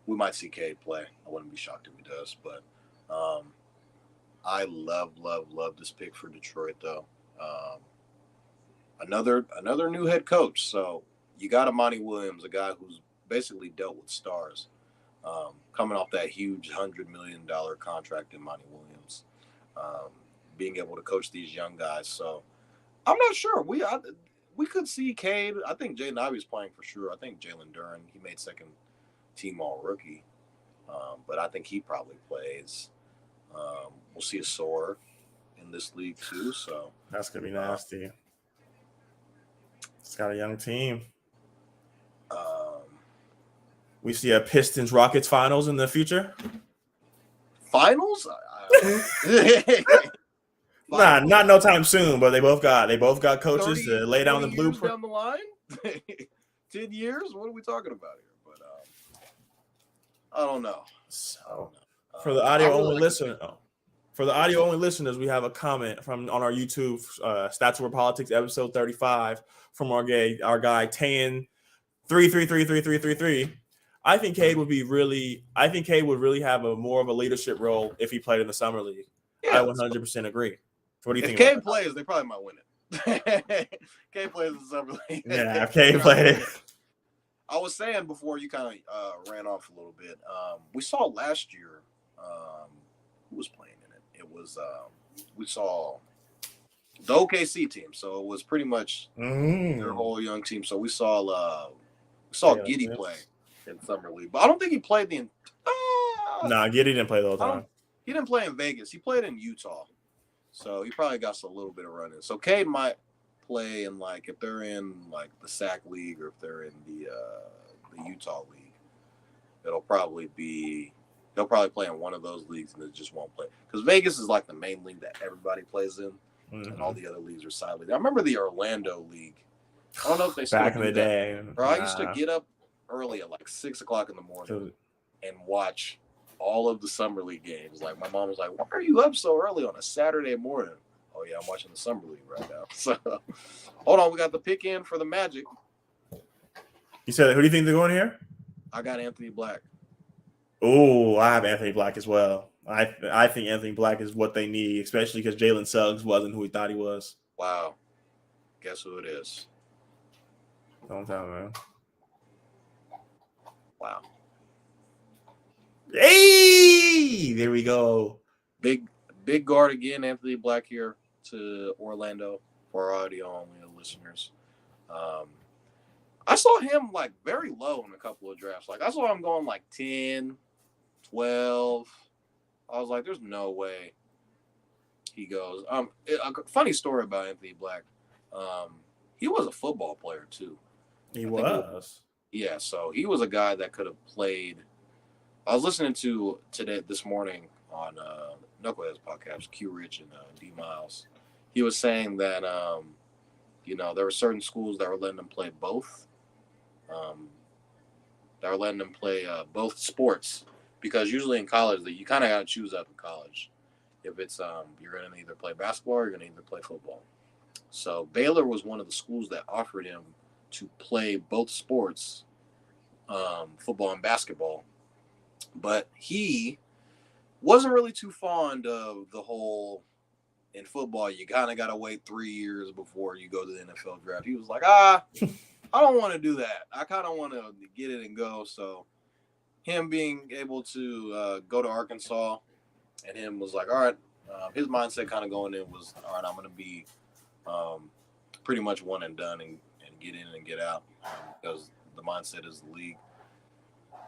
We might see Cade play. I wouldn't be shocked if he does. But I love this pick for Detroit, though. Another new head coach. So you got Amani Williams, a guy who's basically dealt with stars, coming off that huge $100 million contract in Amani Williams, being able to coach these young guys. So I'm not sure. We could see Cade. I think Jaden Ivey's playing for sure. I think Jalen Duran, he made second team all rookie. But I think he probably plays. We'll see a Soar in this league too. So that's gonna be nasty. It's got a young team. We see a Pistons Rockets finals in the future. Finals? Not no time soon. But they both got coaches to lay down the blueprint. Down the line, 10 years. What are we talking about here? But I don't know. So for the audio only listeners, we have a comment on our YouTube Stats Over Politics episode 35 from our guy Tan 3333333. I think Cade would really have more of a leadership role if he played in the summer league. Yeah, I 100% agree. What do you think? If Cade plays, they probably might win it. Cade plays in the summer league. Yeah, if Cade played. I was saying before you kind of ran off a little bit. We saw last year who was playing in it. It was we saw the OKC team, so it was pretty much their whole young team. So we saw Giddy play in summer league, but I don't think he played the. Nah, Giddy didn't play the whole time. He didn't play in Vegas. He played in Utah, so he probably got a little bit of running. So Cade might play in if they're in the SAC league or if they're in the Utah league. He'll probably play in one of those leagues and it just won't play because Vegas is the main league that everybody plays in, and all the other leagues are side leagues. I remember the Orlando league. I don't know if they still back in the day. Bro, I used to get up early at 6 o'clock in the morning and watch all of the summer league games. My mom was like, "Why are you up so early on a Saturday morning?" Oh yeah, I'm watching the summer league right now. So hold on, we got the pick in for the Magic. You said who do you think they're going here? I got Anthony Black. Oh, I have Anthony Black as well. I think Anthony Black is what they need, especially because Jalen Suggs wasn't who he thought he was. Wow. Guess who it is? Don't tell me, man. Wow. Hey, there we go. Big guard again, Anthony Black here to Orlando for our audio only listeners. I saw him very low in a couple of drafts. I saw him going 10, 12. I was like, there's no way he goes. A funny story about Anthony Black. He was a football player too. He was. Yeah, so he was a guy that could have played. I was listening to this morning on Knuckleheads podcast, Q Rich and D Miles. He was saying that there were certain schools that were letting them play both. That were letting them play both sports because usually in college you kind of got to choose up in college. If it's you're going to either play basketball or you're going to either play football. So Baylor was one of the schools that offered him to play both sports, football and basketball. But he wasn't really too fond of the whole in football. You kind of got to wait 3 years before you go to the NFL draft. He was like, I don't want to do that. I kind of want to get it and go. So him being able to go to Arkansas and him was like, all right, his mindset kind of going in was, all right, I'm going to be pretty much one and done and get in and get out because the mindset is the league.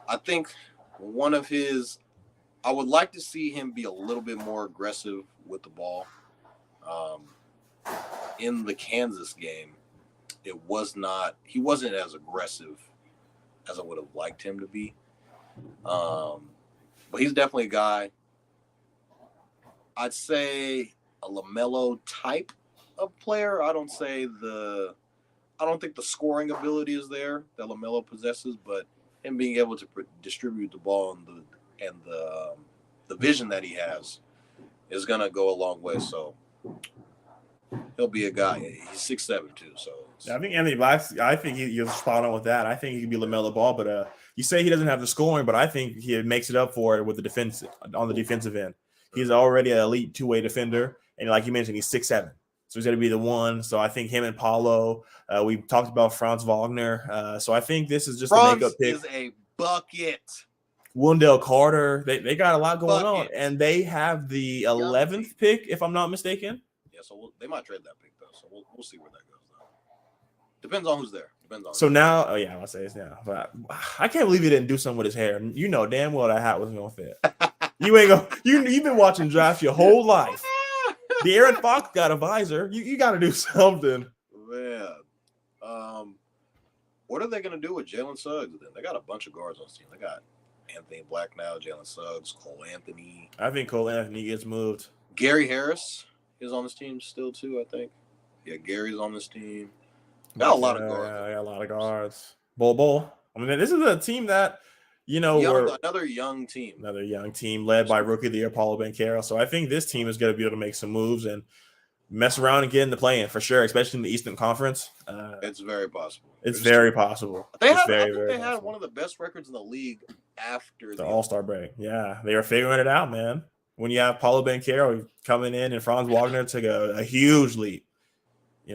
I think I would like to see him be a little bit more aggressive with the ball. In the Kansas game, he wasn't as aggressive as I would have liked him to be. But he's definitely a guy. I'd say a LaMelo type of player. I don't think the scoring ability is there that LaMelo possesses, but him being able to distribute the ball and the vision that he has is gonna go a long way. So he'll be a guy. He's 6'7" too. So I think Anthony Black. I think you're spot on with that. I think he could be LaMelo Ball, but you say he doesn't have the scoring, but I think he makes it up for it with the defense on the defensive end. He's already an elite two-way defender, and like you mentioned, he's 6'7". So he's going to be the one. So I think him and Paulo. We talked about Franz Wagner. So I think this is just a makeup pick. Franz is a bucket. Wendell Carter. They got a lot going on, and they have the 11th pick, if I'm not mistaken. Yeah, so they might trade that pick though. So we'll see where that goes. Depends on who's there. So now, I want to say this now, but I can't believe he didn't do something with his hair. You know damn well that hat wasn't gonna fit. You ain't gonna. You've been watching drafts your whole life. The Aaron Fox got a visor. You got to do something. Man, what are they gonna do with Jalen Suggs? Then they got a bunch of guards on this team. They got Anthony Black now, Jalen Suggs, Cole Anthony. I think Cole Anthony gets moved. Gary Harris is on this team still too. I think. Yeah, Gary's on this team. Got a lot of guards. Yeah, got a lot of guards. Bull. I mean, this is a team that, another young team. Another young team led by Rookie of the Year, Paulo Banchero. So I think this team is going to be able to make some moves and mess around and get in the play-in for sure, especially in the Eastern Conference. It's very possible. It's very possible. They had one of the best records in the league after the All-Star break. Yeah, they were figuring it out, man. When you have Paulo Banchero coming in and Franz Wagner took a huge leap.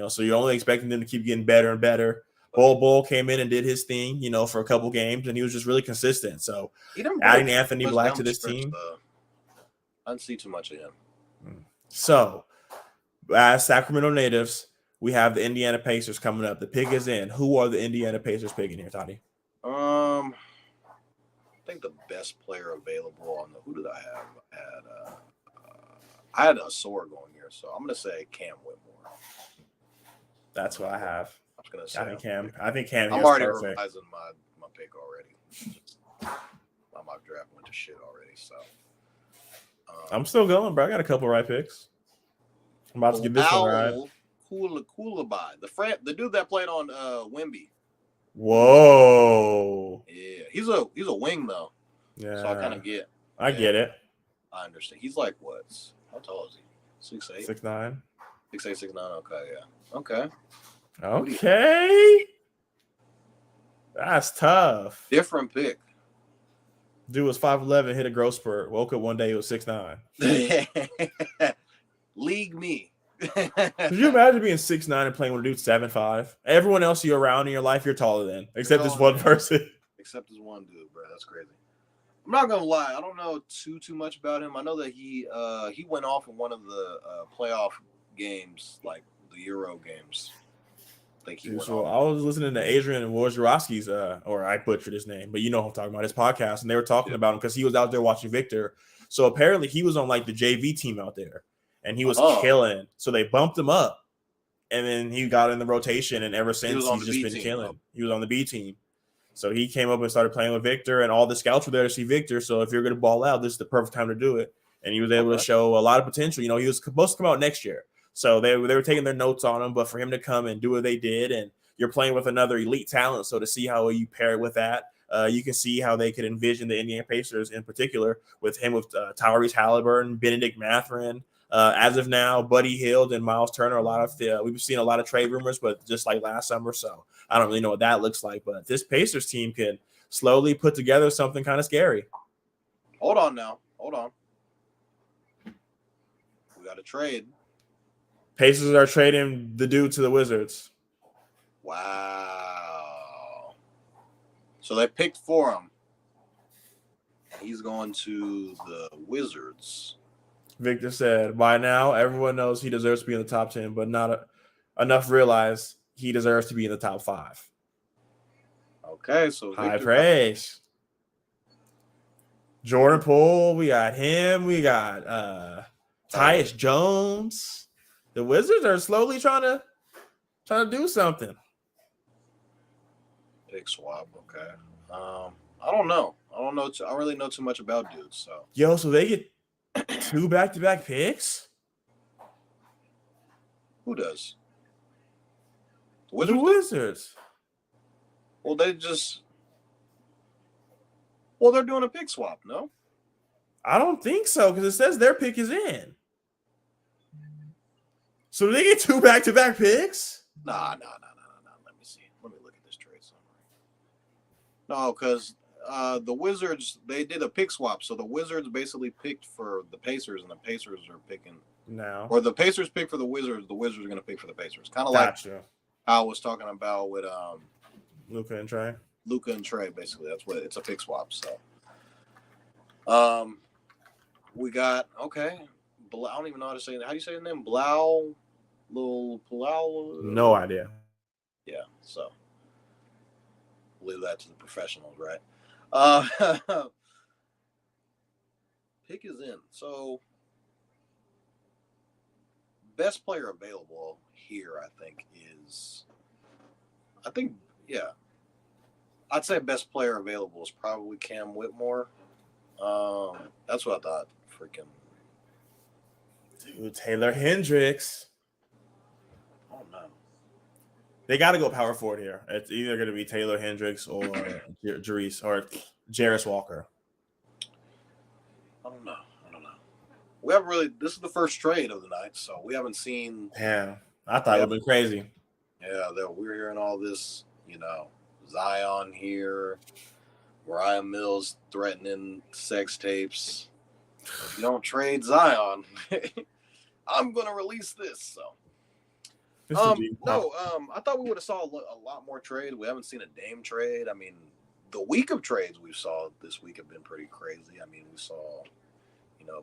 So you're only expecting them to keep getting better and better. Bull came in and did his thing, for a couple games, and he was just really consistent. So adding Anthony Black to this team. I didn't see too much of him. So as Sacramento natives, we have the Indiana Pacers coming up. The pick is in. Who are the Indiana Pacers picking here, Toddy? I think the best player available on who did I have? I had a Sore going here, so I'm going to say Cam Whitmore. That's what I have. I was gonna say. I think Cam. I'm already revising my pick already. My mock draft went to shit already. So I'm still going, bro. I got a couple right picks. I'm about to get this one right. Koulibaly, the dude that played on Wemby. Whoa. Yeah, he's a wing though. Yeah. So I kind of get. I get it. I understand. He's like what? How tall is he? 6'8". 6'9". 6'8", 6'9". Okay, yeah. Okay. That's tough. Different pick. Dude was 5'11", hit a growth spurt. Woke up one day, he was 6'9". League me. Could you imagine being 6'9" and playing with a dude 7'5"? Everyone else you're around in your life, you're taller than, except this one person. Except this one dude, bro. That's crazy. I'm not gonna lie. I don't know too much about him. I know that he went off in one of the playoff games, like the Euro games. I think he went off. I was listening to Adrian Wojnarowski's, or I butchered his name, but you know who I'm talking about, his podcast, and they were talking about him because he was out there watching Victor. So apparently he was on like the JV team out there, and he was killing. So they bumped him up, and then he got in the rotation, and ever since he's just been killing. He was on the B team. So he came up and started playing with Victor, and all the scouts were there to see Victor. So if you're going to ball out, this is the perfect time to do it. And he was able to show a lot of potential. He was supposed to come out next year. So they were taking their notes on him. But for him to come and do what they did, and you're playing with another elite talent. So to see how you pair it with that, you can see how they could envision the Indiana Pacers in particular with him, with Tyrese Halliburton, Benedict Mathurin. As of now, Buddy Hield and Miles Turner, we've seen a lot of trade rumors, but just like last summer. So I don't really know what that looks like. But this Pacers team can slowly put together something kind of scary. Hold on now. Hold on. We got to trade. Pacers are trading the dude to the Wizards. Wow. So they picked for him. He's going to the Wizards. Victor said, by now, everyone knows he deserves to be in the top 10, but not enough realize he deserves to be in the top 5. Okay, so high praise. Jordan Poole, we got him. We got Tyus Jones. The Wizards are slowly trying to do something. Big swap. Okay. I don't know. I don't know. I don't really know too much about dudes. So Yo, so they get 2 back-to-back picks? who does? The The Wizards do? Wizards. Well, they just. Well, they're doing a pick swap. No. I don't think so because it says their pick is in. So do they get 2 back-to-back picks? Nah. Let me see. Let me look at this trade summary. No, because the Wizards, they did a pick swap. So the Wizards basically picked for the Pacers, and the Pacers are picking. No. Or the Pacers pick for the Wizards are going to pick for the Pacers. Kind of like Gotcha. how I was talking about with Luka and Trey. Luka and Trey, basically. That's what it's a pick swap. So we got, okay. I don't even know how to say it. How do you say his name? Blau? No idea. Yeah, so leave that to the professionals, right? Pick is in. So best player available here, I'd say best player available is probably Cam Whitmore. That's what I thought. Freaking Dude, Taylor Hendricks. oh no. They got to go power forward here. It's either going to be Taylor Hendricks or Jarris Walker. I don't know. We haven't really. This is the first trade of the night, so we haven't seen. Damn, I thought it would have been crazy. Yeah, that we're hearing all this. Zion here, Mariah Mills threatening sex tapes. If you don't trade Zion, I'm gonna release this. So. I thought we would have saw a lot more trade. We haven't seen a Dame trade. I mean, the week of trades we saw this week have been pretty crazy. I mean, we saw,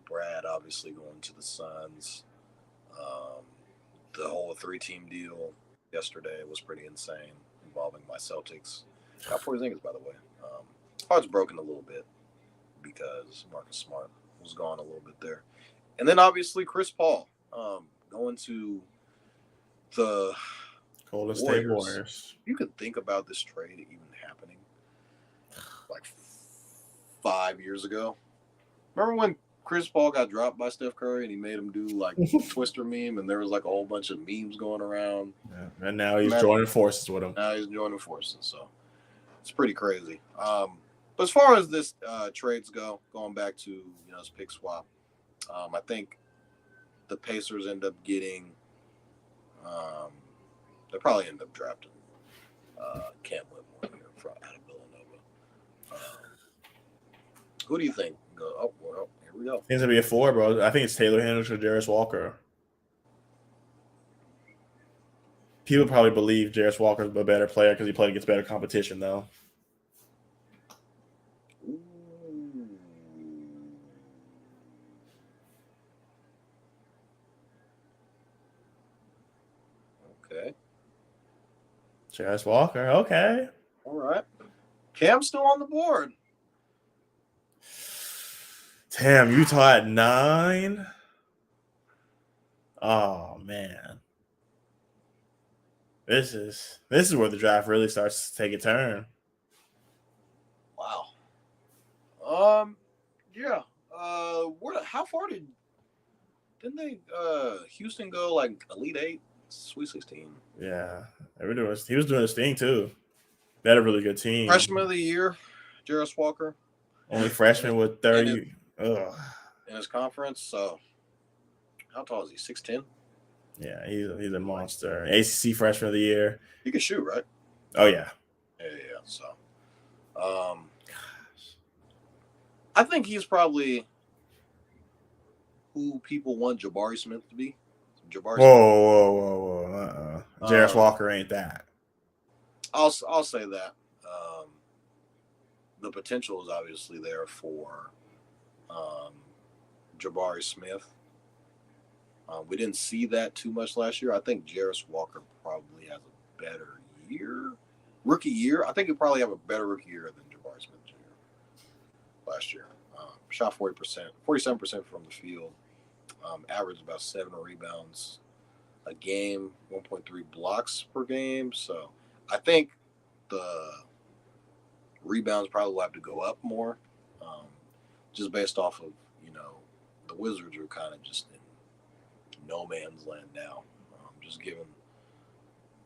Brad obviously going to the Suns. The whole 3-team deal yesterday was pretty insane, involving my Celtics. Got Porzingis, by the way. Heart's broken a little bit because Marcus Smart was gone a little bit there, and then obviously Chris Paul going to the Golden State Warriors. You can think about this trade even happening like 5 years ago. Remember when Chris Paul got dropped by Steph Curry and he made him do like Twister meme, and there was like a whole bunch of memes going around. Yeah. And now he's joining forces with him. Now he's joining forces, so it's pretty crazy. But as far as this trades go, going back to this pick swap, I think the Pacers end up getting. They probably end up drafting Cam Whitmore here out of Villanova. Who do you think? Here we go. It's gonna be a 4, bro. I think it's Taylor Hendricks or Jarris Walker. People probably believe Jarris Walker's a better player because he played against better competition, though. Okay. Jarris Walker. Okay. All right. Cam's still on the board. Damn, Utah at 9. Oh man, this is where the draft really starts to take a turn. Wow. Yeah. How far didn't they Houston go like Elite 8, Sweet 16? Yeah, he was doing his thing too. They had a really good team. Freshman of the year, Jarris Walker. Only freshman with 30. In his conference. So, how tall is he? 6'10"? Yeah, he's a monster. ACC freshman of the year. He can shoot, right? Oh yeah. Yeah. So, I think he's probably who people want Jabari Smith to be. Whoa. Jarris Walker ain't that. I'll say that. The potential is obviously there for Jabari Smith. We didn't see that too much last year. I think Jarris Walker probably has a better year. Rookie year. I think he'll probably have a better rookie year than Jabari Smith Jr. last year. Shot 47% from the field. Averaged about 7 rebounds a game, 1.3 blocks per game. So I think the Rebounds probably will have to go up more, just based off of the Wizards are kind of just in no man's land now. Just given,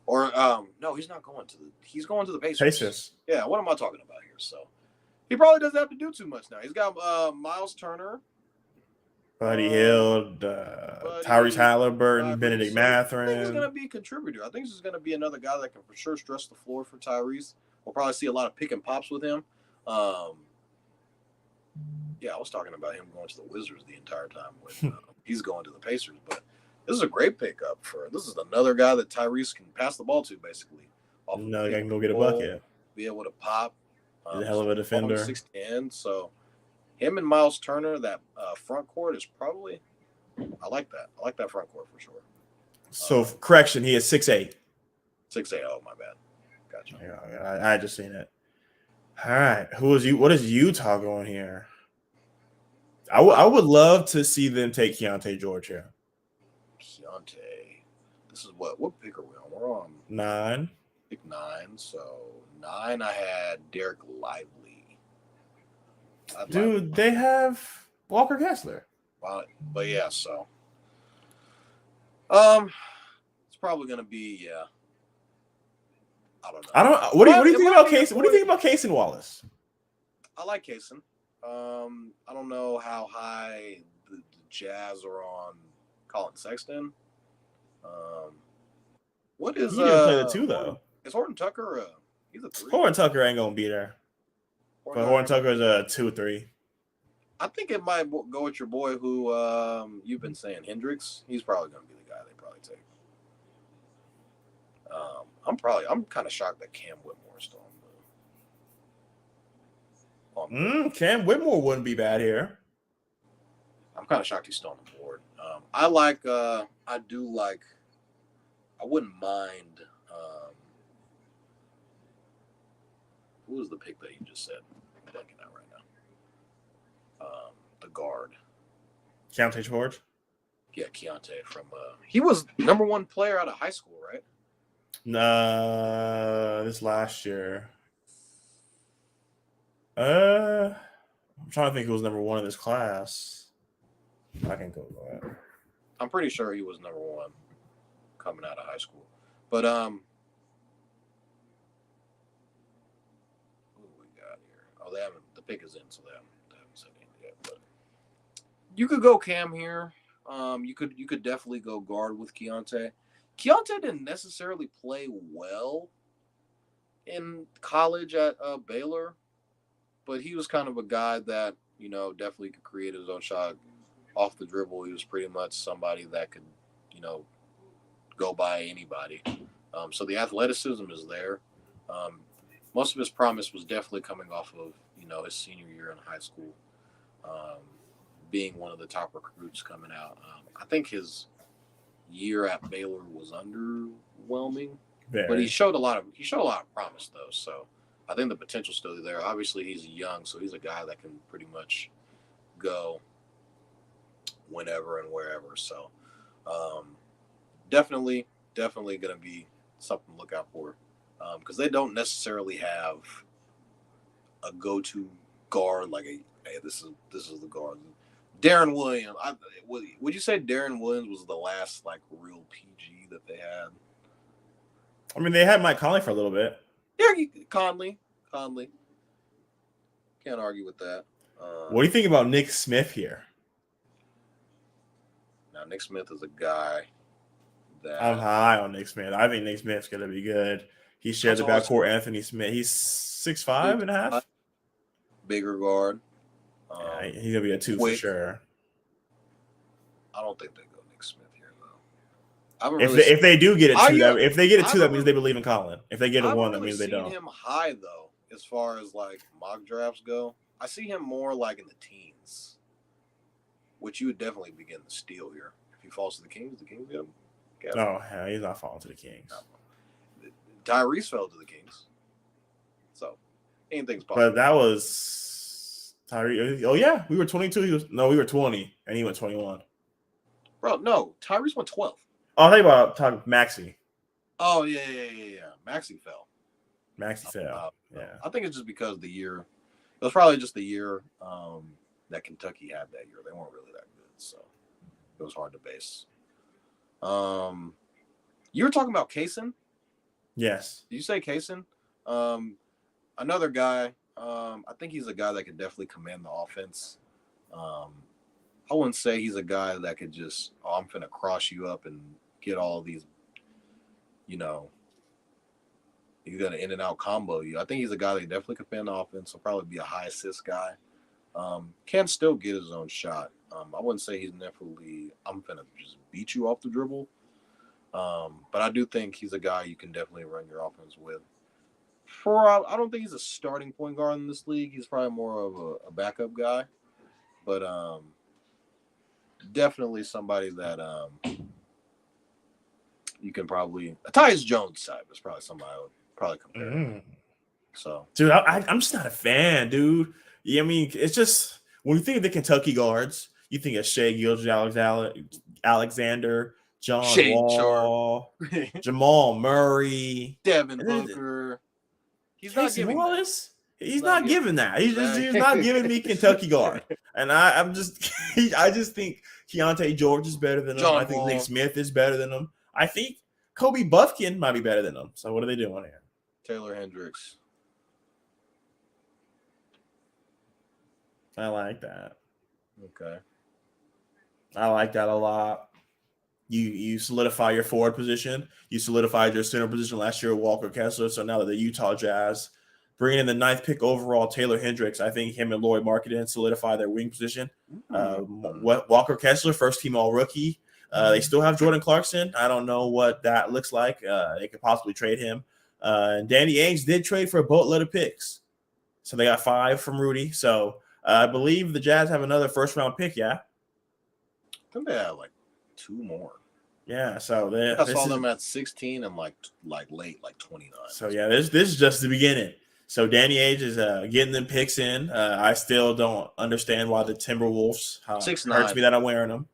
or no, he's not going to the. He's going to the Pacers. Pacers. Yeah, what am I talking about here? So he probably doesn't have to do too much now. He's got Miles Turner, Buddy Hield, Tyrese Halliburton, Benedict Mathurin. I think he's going to be a contributor. I think he's going to be another guy that can for sure stretch the floor for Tyrese. We'll probably see a lot of pick and pops with him. Yeah, I was talking about him going to the Wizards the entire time when he's going to the Pacers. But this is a great pickup for. This is another guy that Tyrese can pass the ball to, basically. No, I can go get a bucket. Be able to pop. He's a hell of a defender. 6'10", so him and Miles Turner, that front court is probably. I like that. I like that front court for sure. So correction, he is 6'8". 6'8". Oh, my bad. Gotcha. Yeah, I just seen it. All right, who is you? What is Utah going here? I would love to see them take Keontae George here. Keontae, this is what pick are we on? We're on 9. Pick 9. So 9, I had Derek Lively. Dude, they have Walker Kessler. But yeah, so it's probably gonna be I don't know. What do you think about Case? What do you think about Case and Wallace? I like Kaysen. I don't know how high the Jazz are on Colin Sexton. What is he didn't play the 2 though? Is Horton Tucker? He's a 3. Horton Tucker ain't gonna be there. But Horton Tucker is a 2-3. I think it might go with your boy who you've been saying, Hendricks. He's probably gonna be the guy they probably take. I'm kind of shocked that Cam Whitmore is still on the Cam Whitmore wouldn't be bad here. I'm kind of shocked he's still on the board. I wouldn't mind. Who was the pick that you just said? I'm blanking out right now. The guard. Keontae George? Yeah, Keontae from he was number 1 player out of high school, right? This last year. I'm trying to think who was number 1 in this class. I can go ahead. I'm pretty sure he was number 1 coming out of high school. But who do we got here? Oh, the pick is in, so they haven't said anything yet. But you could go Cam here. You could definitely go guard with Keontae. Keontae didn't necessarily play well in college at Baylor, but he was kind of a guy that, definitely could create his own shot off the dribble. He was pretty much somebody that could, go by anybody. So the athleticism is there. Most of his promise was definitely coming off of, his senior year in high school, being one of the top recruits coming out. I think his year at Baylor was underwhelming, but he showed a lot of promise though. So I think the potential's still there. Obviously, he's young, so he's a guy that can pretty much go whenever and wherever. So definitely going to be something to look out for because they don't necessarily have a go-to guard like hey, this is the guard. Darren Williams. Would you say Darren Williams was the last like real PG that they had? I mean, they had Mike Conley for a little bit. Yeah, Conley. Can't argue with that. What do you think about Nick Smith here? Now, Nick Smith is a guy that I'm high on Nick Smith. I think Nick Smith's going to be good. He shared the backcourt Anthony Smith. He's 6'5" and a half. Bigger guard. Yeah, he's going to be a 2 for sure. I don't think they go Nick Smith here, though. If they do get it 2, if they get it 2, that means they believe in Colin. If they get a 1, that means they don't. I him high, though, as far as, like, mock drafts go. I see him more, like, in the teens, which you would definitely begin to steal here. If he falls to the Kings get him. Oh, hell, he's not falling to the Kings. No. Tyrese fell to the Kings. So, anything's possible. But that was Tyrese. Oh, yeah, we were 22. We were 20, and he went 21. Bro, no, Tyrese went 12. Oh, I think about talking Maxey. Oh, yeah. Maxey fell. Maxi fail. Yeah. I think it's just because the year. It was probably just the year that Kentucky had that year. They weren't really that good, so it was hard to base. You were talking about Kaysen? Yes. Did you say Kaysen? Another guy. I think he's a guy that could definitely command the offense. I wouldn't say he's a guy that could just, I'm finna cross you up and get all these, he's gonna in and out combo you. I think he's a guy that definitely can command the offense. He'll probably be a high assist guy. Can still get his own shot. I wouldn't say he's definitely, I'm finna just beat you off the dribble. But I do think he's a guy you can definitely run your offense with. I don't think he's a starting point guard in this league. He's probably more of a backup guy. But definitely somebody that you can probably Tyus Jones type is probably somebody I would probably compare. So, dude, I'm just not a fan, dude. Yeah, I mean, it's just when you think of the Kentucky guards, you think of Shai Gilgeous-Alexander, John Shade Wall, Jamal Murray, Devin Booker. He's not giving Wallace. He's not giving that. He's not giving me Kentucky guard. And I just think Keontae George is better than him. I think Nick Smith is better than him. I think Kobe Buffkin might be better than him. So what are they doing here? Taylor Hendricks. I like that. Okay. I like that a lot. You solidify your forward position. You solidified your center position last year with Walker Kessler. So now that the Utah Jazz bringing in the 9th pick overall, Taylor Hendricks, I think him and Lloyd Marketing solidify their wing position. Walker Kessler, first team all rookie. They still have Jordan Clarkson. I don't know what that looks like. They could possibly trade him. And Danny Ainge did trade for a boatload of picks. So they got 5 from Rudy. So I believe the Jazz have another first-round pick, yeah? I think they have like 2 more. Yeah, so I saw them at 16 and like late, like 29. So yeah, this is just the beginning. So Danny Ainge is getting them picks in. I still don't understand why the Timberwolves hurts me that I'm wearing them.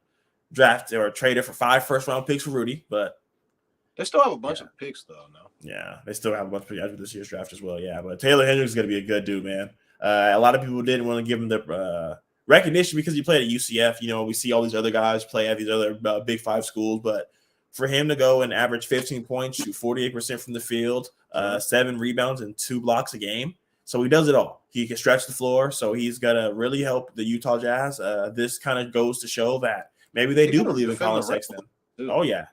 Drafted or traded for 5 first-round picks for Rudy, but they still have a bunch of picks though. No. Yeah, they still have a bunch of picks after this year's draft as well. Yeah, but Taylor Hendricks is going to be a good dude, man. A lot of people didn't want to give him the recognition because he played at UCF. We see all these other guys play at these other Big 5 schools, but for him to go and average 15 points, shoot 48% from the field, 7 rebounds and 2 blocks a game. So he does it all. He can stretch the floor, so he's going to really help the Utah Jazz. This kind of goes to show that maybe they do believe in Colin Sexton. Oh, yeah.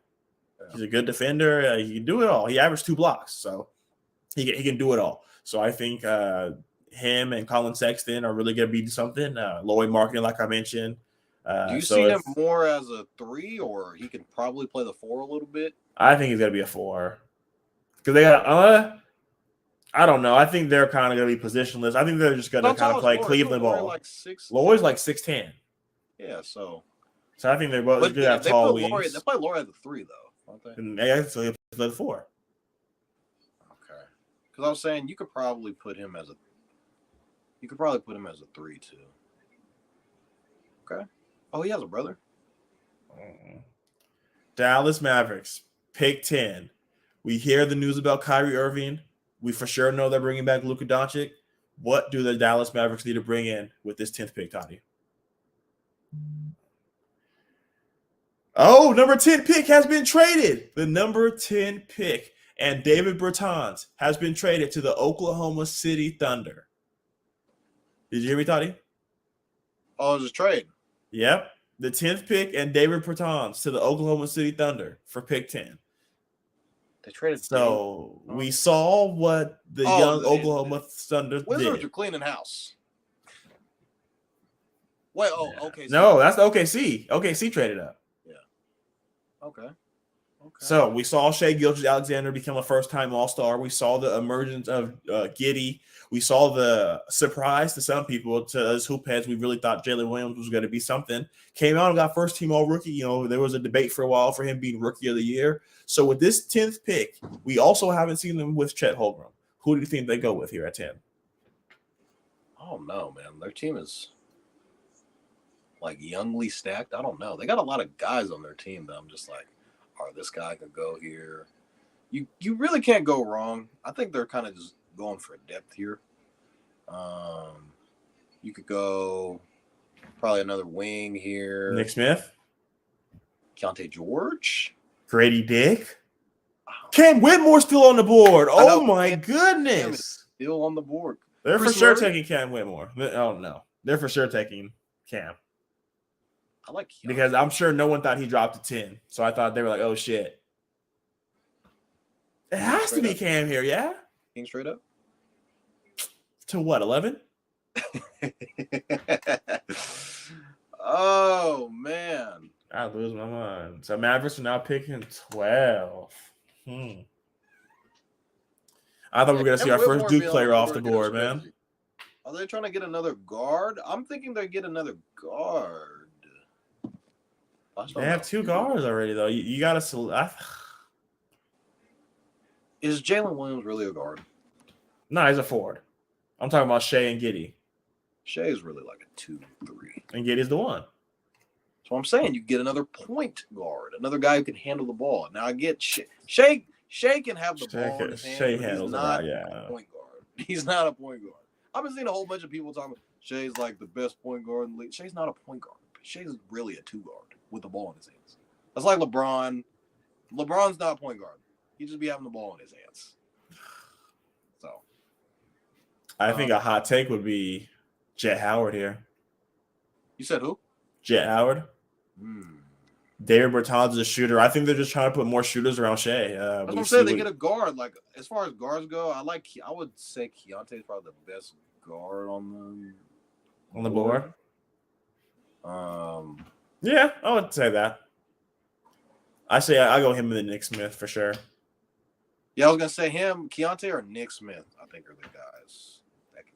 He's a good defender. He can do it all. He averaged 2 blocks, so he can do it all. So I think him and Colin Sexton are really going to be something. Lloyd Marketing, like I mentioned. Do you see him more as a 3, or he can probably play the 4 a little bit? I think he's going to be a 4. Because they got I don't know. I think they're kind of going to be positionless. I think they're just going to kind of play Cleveland ball. Lloyd's like 6'10". Yeah, so I think they're both going to have tall wings. They play Lloyd at the 3, though, don't they? Yeah, so he plays the 4. Okay. Because I was saying you could probably put him as a 3 too. Okay. Oh, he has a brother. Dallas Mavericks, pick 10. We hear the news about Kyrie Irving. We for sure know they're bringing back Luka Doncic. What do the Dallas Mavericks need to bring in with this 10th pick, Toddy? Oh, number 10 pick has been traded. The number 10 pick and David Bertans has been traded to the Oklahoma City Thunder. Did you hear me, Toddy? Oh, it was a trade. Yep. The 10th pick and David Bertans to the Oklahoma City Thunder for pick 10. They traded. So we saw what the young Oklahoma Thunder did. Wizards are cleaning house. Wait, OKC. No, that's the OKC. OKC traded up. Yeah. Okay. So we saw Shai Gilgeous-Alexander become a first-time All-Star. We saw the emergence of Giddey. We saw the surprise to some people, to us hoop heads. We really thought Jalen Williams was going to be something. Came out and got first-team All-Rookie. There was a debate for a while for him being Rookie of the Year. So with this 10th pick, we also haven't seen them with Chet Holmgren. Who do you think they go with here at 10? Oh, no, man. Their team is like youngly stacked. I don't know. They got a lot of guys on their team that I'm just like, this guy could go here. you really can't go wrong. I think they're kind of just going for depth here. You could go probably another wing here. Nick Smith, Keontae George, Grady Dick, Cam Whitmore still on the board. Oh my goodness, still on the board. They're for sure taking Cam Whitmore. Oh no, they're for sure taking Cam. I like Keontae. Because I'm sure no one thought he dropped to 10. So I thought they were like, oh shit. It has to be Cam here, yeah? King straight up? To what, 11? Oh, man. I lose my mind. So Mavericks are now picking 12. I thought we were going to see our first Duke player off the board, man. Are they trying to get another guard? I'm thinking they get another guard. They have 2 guards already, though. You got to select. Is Jalen Williams really a guard? No, he's a forward. I'm talking about Shea and Giddey. Shea is really like a 2-3. And Giddey's the one. So I'm saying you get another point guard, another guy who can handle the ball. Now I get Shea can have the ball in his hand. Shea handles the ball, yeah. Point guard. He's not a point guard. I've been seeing a whole bunch of people talking about Shea's like the best point guard in the league. Shea's not a point guard. Shea's really a 2 guard with the ball in his hands. That's like LeBron. LeBron's not a point guard. He just be having the ball in his hands. So I think a hot take would be Jet Howard here. You said who? Jet Howard. David Bertans is a shooter. I think they're just trying to put more shooters around Shea. That's what I'm saying. They get a guard. Like as far as guards go, I would say Keontae is probably the best guard on the board. Yeah, I would say that. I go him and then Nick Smith for sure. Yeah, I was gonna say him, Keontae, or Nick Smith. I think are the guys that can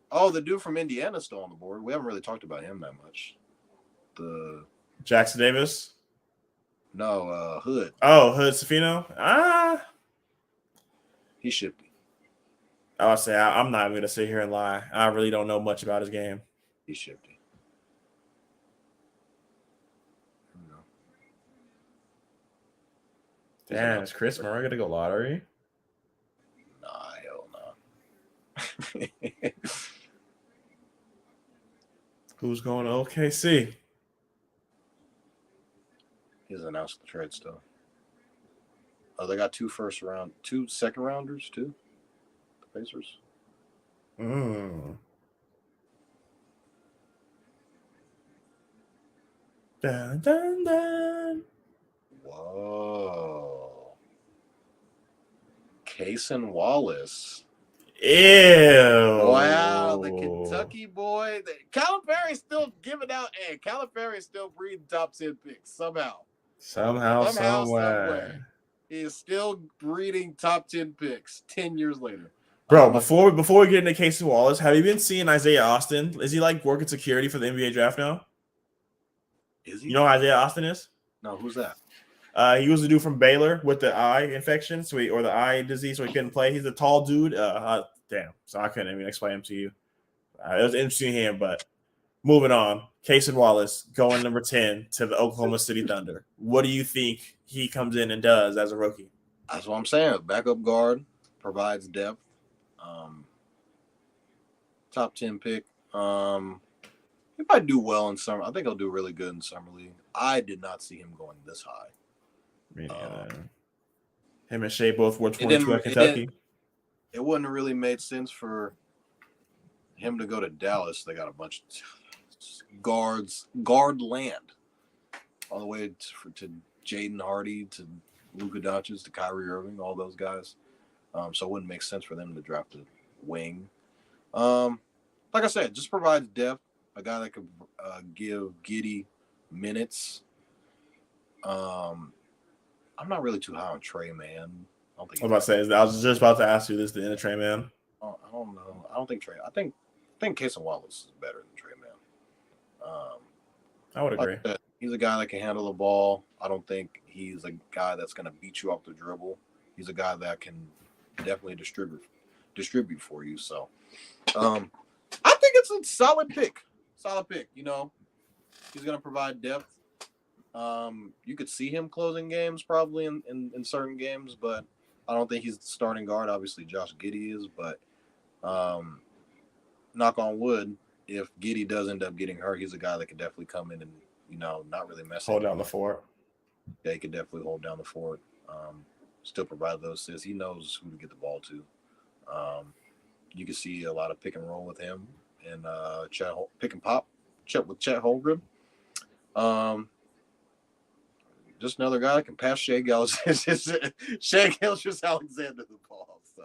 go. The dude from Indiana is still on the board. We haven't really talked about him that much. The Jackson Davis. No, Hood. Oh, Hood Safino. He should be. I would say I'm not even gonna sit here and lie. I really don't know much about his game. He should be. Damn, is Chris Murray gonna go lottery? Nah, hell no. Who's going to OKC? He's announced the trade still. Oh, they got 2 second rounders too. The Pacers. Dun, dun, dun. Whoa. Cason Wallace. Ew. Wow, the Kentucky boy. Calipari's still giving out. Hey, Calipari's still breeding top 10 picks somehow. Somewhere. He is still breeding top 10 picks 10 years later. Bro, before we get into Cason Wallace, have you been seeing Isaiah Austin? Is he like working security for the NBA draft now? Is he? You know who Isaiah Austin is? No, who's that? He was the dude from Baylor with the eye infection, or the eye disease, so he couldn't play. He's a tall dude. Damn, so I couldn't even explain him to you. It was interesting to him, but moving on. Cason Wallace going number 10 to the Oklahoma City Thunder. What do you think he comes in and does as a rookie? That's what I'm saying. Backup guard, provides depth. Top 10 pick. He might do well in summer. I think he'll do really good in summer league. I did not see him going this high. Him and Shea both were 22 at Kentucky. It wouldn't have really made sense for him to go to Dallas. They got a bunch of guard land, all the way to Jaden Hardy, to Luka Doncic, to Kyrie Irving, all those guys. So it wouldn't make sense for them to draft a wing. Like I said, just provides depth. A guy that could give Giddey minutes. I'm not really too high on Trey, man. I was just about to ask you this, the end of Trey, man. I don't know. I don't think Trey. I think Cason Wallace is better than Trey, man. I would agree. Like he's a guy that can handle the ball. I don't think he's a guy that's going to beat you off the dribble. He's a guy that can definitely distribute for you. So, I think it's a solid pick. You know, he's going to provide depth. You could see him closing games probably in certain games, but I don't think he's the starting guard. Obviously, Josh Giddey is, but knock on wood, if Giddey does end up getting hurt, he's a guy that could definitely come in and not really mess Hold anything. down the fort. Yeah, he could definitely hold down the fort. Still provide those assists. He knows who to get the ball to. You can see a lot of pick and roll with him and pick and pop with Chet Holmgren. Just another guy that can pass Shai Gilgeous-Alexander the ball. So,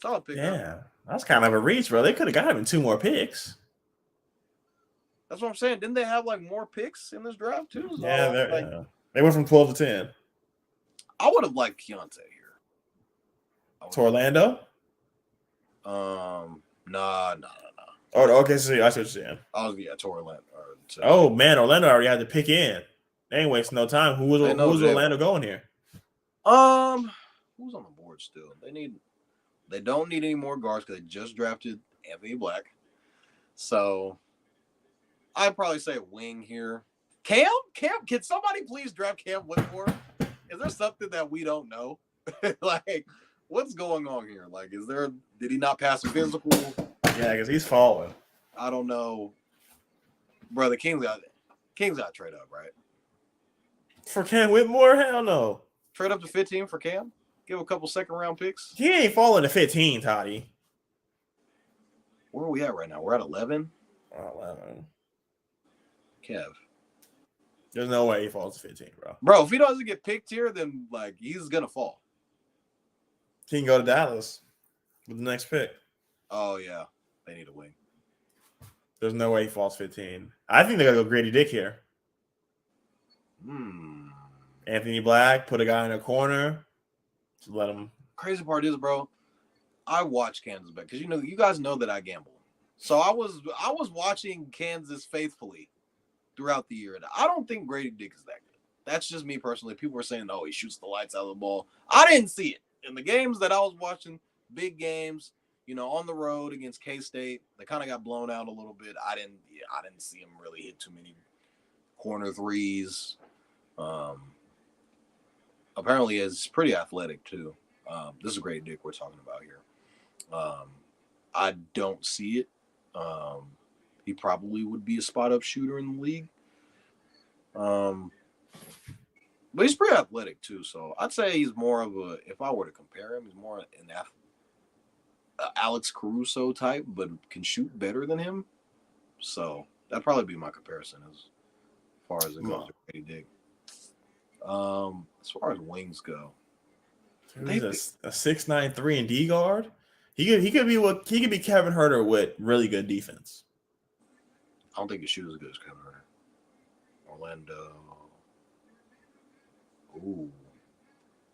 solid pick. Yeah, that's kind of a reach, bro. They could have got him in 2 more picks. That's what I'm saying. Didn't they have like more picks in this draft too? So, Yeah, they went from 12 to 10. I would have liked Keontae here. To Orlando? Nah. Oh, okay. So I see what you're saying. To Orlando. Oh man, Orlando already had to pick in. They ain't wasting no time. Who was Orlando going here? Who's on the board still? They don't need any more guards because they just drafted Anthony Black. So I'd probably say wing here. Cam, can somebody please draft Cam Whitmore? Is there something that we don't know? Like, what's going on here? Like, did he not pass a physical? Yeah, because he's falling. I don't know. Bro, the Kings got to trade up, right? For Cam Whitmore? Hell no. Trade up to 15 for Cam? Give a couple second-round picks? He ain't falling to 15, Toddy. Where are we at right now? We're at 11? 11. Kev. There's no way he falls to 15, bro. Bro, if he doesn't get picked here, then, like, he's going to fall. He can go to Dallas with the next pick. Oh, yeah. They need a wing. There's no way he falls 15. I think they got to go Grady Dick here. Anthony Black, put a guy in a corner. Just let him. Crazy part is, bro, I watch Kansas back because you guys know that I gamble. So I was watching Kansas faithfully throughout the year, and I don't think Grady Dick is that good. That's just me personally. People were saying, "Oh, he shoots the lights out of the ball." I didn't see it in the games that I was watching. Big games, on the road against K-State, they kind of got blown out a little bit. I didn't see him really hit too many corner threes. Apparently is pretty athletic too. This is a great Dick we're talking about here. I don't see it. He probably would be a spot-up shooter in the league. But he's pretty athletic too, so I'd say he's more of a, if I were to compare him, he's more an Alex Caruso type, but can shoot better than him. So that'd probably be my comparison as far as it goes to Grady Dick. As far as wings go, he's a 6'9" 3-and-D guard. He could be Kevin Huerter with really good defense. I don't think his shoot is as good as Kevin Huerter. Orlando. Ooh,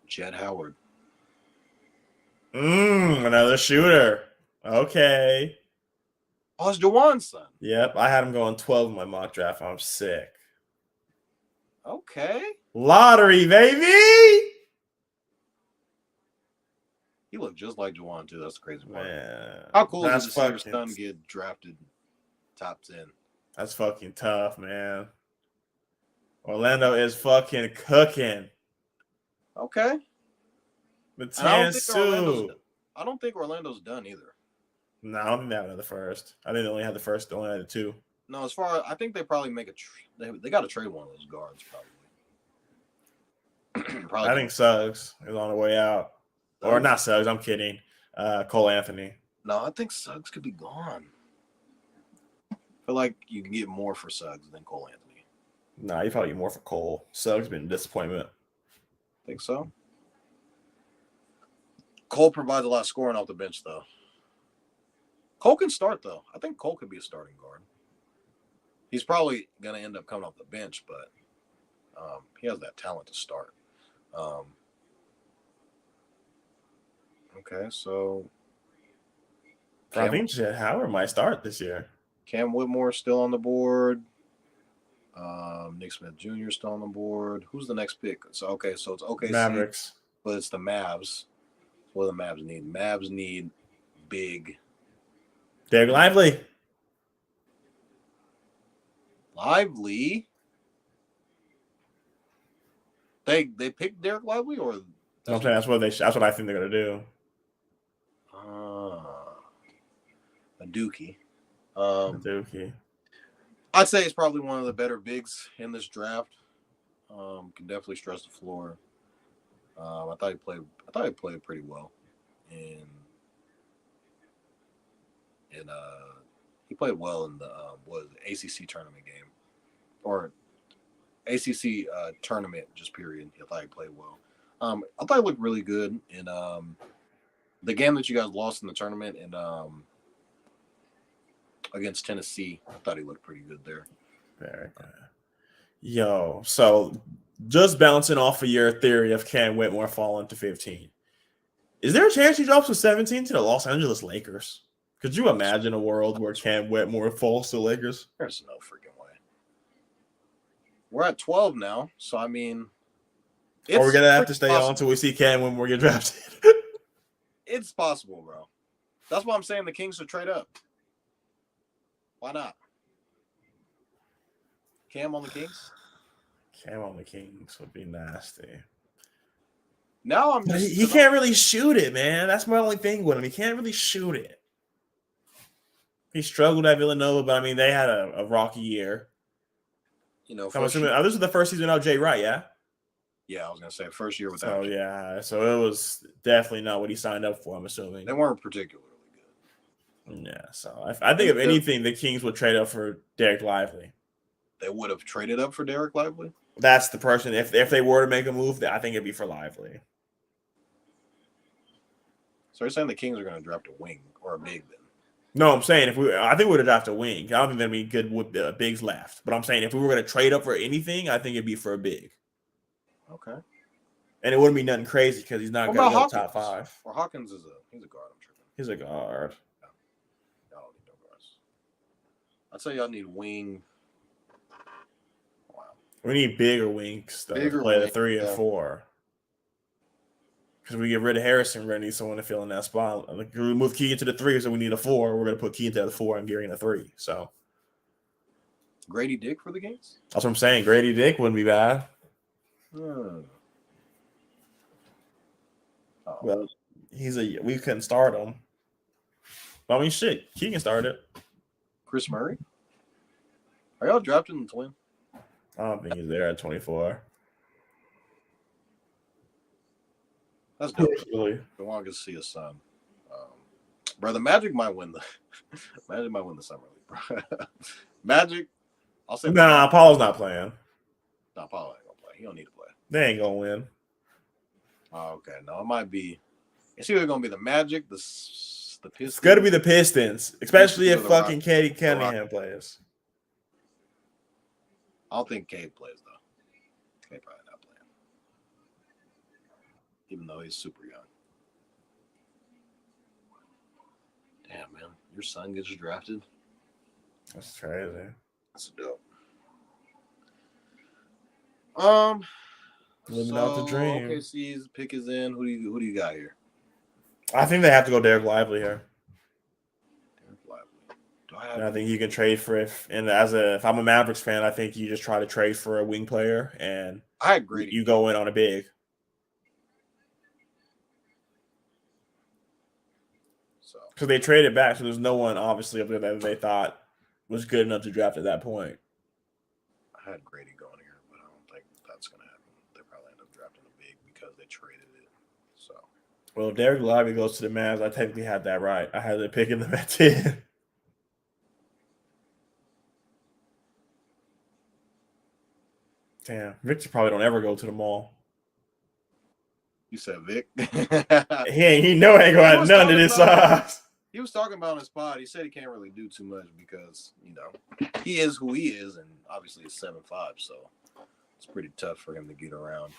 Jett Howard. Another shooter. Okay. Oh, it's Jawan's son. Yep, I had him going 12 in my mock draft. I'm sick. Okay. Lottery, baby. He looked just like Jawan too. That's the crazy part. Man, how cool is it to see your son get drafted top 10? That's fucking tough, man. Orlando is fucking cooking. Okay. But I don't think Orlando's done either. No, I don't think they have another first. I think they only had the first. They only had the 2. No, I think they probably make they got to trade one of those guards probably. I think Suggs is on the way out. Or not Suggs, I'm kidding. Cole Anthony. No, I think Suggs could be gone. I feel like you can get more for Suggs than Cole Anthony. Nah, you probably get more for Cole. Suggs been a disappointment. Think so? Cole provides a lot of scoring off the bench, though. Cole can start, though. I think Cole could be a starting guard. He's probably going to end up coming off the bench, but he has that talent to start. Okay, so I think Jett Howard might start this year. Cam Whitmore still on the board. Nick Smith Jr. still on the board. Who's the next pick? So it's OKC. Mavericks. But it's the Mavs. What do the Mavs need? Mavs need big. Lively. Lively? They picked Derek Lively, or I'm saying that's what I think they're gonna do. A Dookie. Dookie. I'd say it's probably one of the better bigs in this draft. Can definitely stretch the floor. I thought he played pretty well, and he played well in the ACC tournament game, or ACC tournament just period. I thought he played well. I thought he looked really good in the game that you guys lost in the tournament, and against Tennessee. I thought he looked pretty good there. Very good. Yo, so just bouncing off of your theory of Cam Whitmore falling to 15, is there a chance he drops to 17 to the Los Angeles Lakers? Could you imagine a world where Cam Whitmore falls to the Lakers? There's no freaking way. We're at 12 now, so I mean, are we gonna have to stay on until we see Cam Whitmore get drafted? It's possible, bro. That's why I'm saying the Kings should trade up. Why not? Cam on the Kings? Cam on the Kings would be nasty. Now I'm just, he can't really shoot it, man. That's my only thing with him. He can't really shoot it. He struggled at Villanova, but I mean, they had a rocky year. You know, I'm assuming this is the first season without Jay Wright, yeah? Yeah, I was gonna say first year without. Oh yeah, so it was definitely not what he signed up for. I'm assuming they weren't particularly good. Yeah, so I think if anything, the Kings would trade up for Derek Lively. They would have traded up for Derek Lively. That's the person. If they were to make a move, I think it'd be for Lively. So you're saying the Kings are going to draft a wing or a big then? No, I'm saying I think we would have drafted a wing. I don't think there'd be good with bigs left. But I'm saying if we were going to trade up for anything, I think it'd be for a big. Okay. And it wouldn't be nothing crazy because he's not going to go top 5. Or Hawkins he's a guard. I'm tripping. He's a guard. Yeah. Y'all don't need no guards. I'd say y'all need wing. Wow. We need bigger wings to play the 3 and 4. Because we get rid of Harrison, we're going to need someone to fill in that spot. Like, we move Key into the 3, so we need a 4. We're going to put Key into the 4 and Garry in the 3. So Grady Dick for the Kings? That's what I'm saying. Grady Dick wouldn't be bad. Well, we couldn't start him. I mean, shit, he can start it. Chris Murray? Are y'all drafting the Twin? I don't think he's there at 24. That's dope. Really. I want to see his son. Bro, the Magic might win the summer league, bro. Magic, I'll say. Nah, Paul's not playing. Nah, Paul ain't gonna play. He don't need to play. They ain't gonna win. Oh, okay. No, it might be. It's either gonna be the Magic, the Pistons. It's gotta be the Pistons, especially if fucking Katie Cunningham plays. I don't think Cade plays though. Cade probably not playing, even though he's super young. Damn, man, your son gets drafted. That's crazy. That's dope. Living out the dream. OKC's pick is in. Who do you got here? I think they have to go Derek Lively here. Derek Lively. I think you can trade for if I'm a Mavericks fan, I think you just try to trade for a wing player and I agree. You go in on a big. So because they traded back, so there's no one obviously up there that they thought was good enough to draft at that point. I had Grady going here, but I don't think that's going to happen. They probably end up drafting a big because they traded it. So, well, if Derek Lively goes to the Mavs, I technically had that right. I had to pick him at 10. Damn, Victor probably don't ever go to the mall. You said Vic? He ain't gonna have none of this size. He was talking about on his pod. He said he can't really do too much because, he is who he is, and obviously he's 7'5", so it's pretty tough for him to get around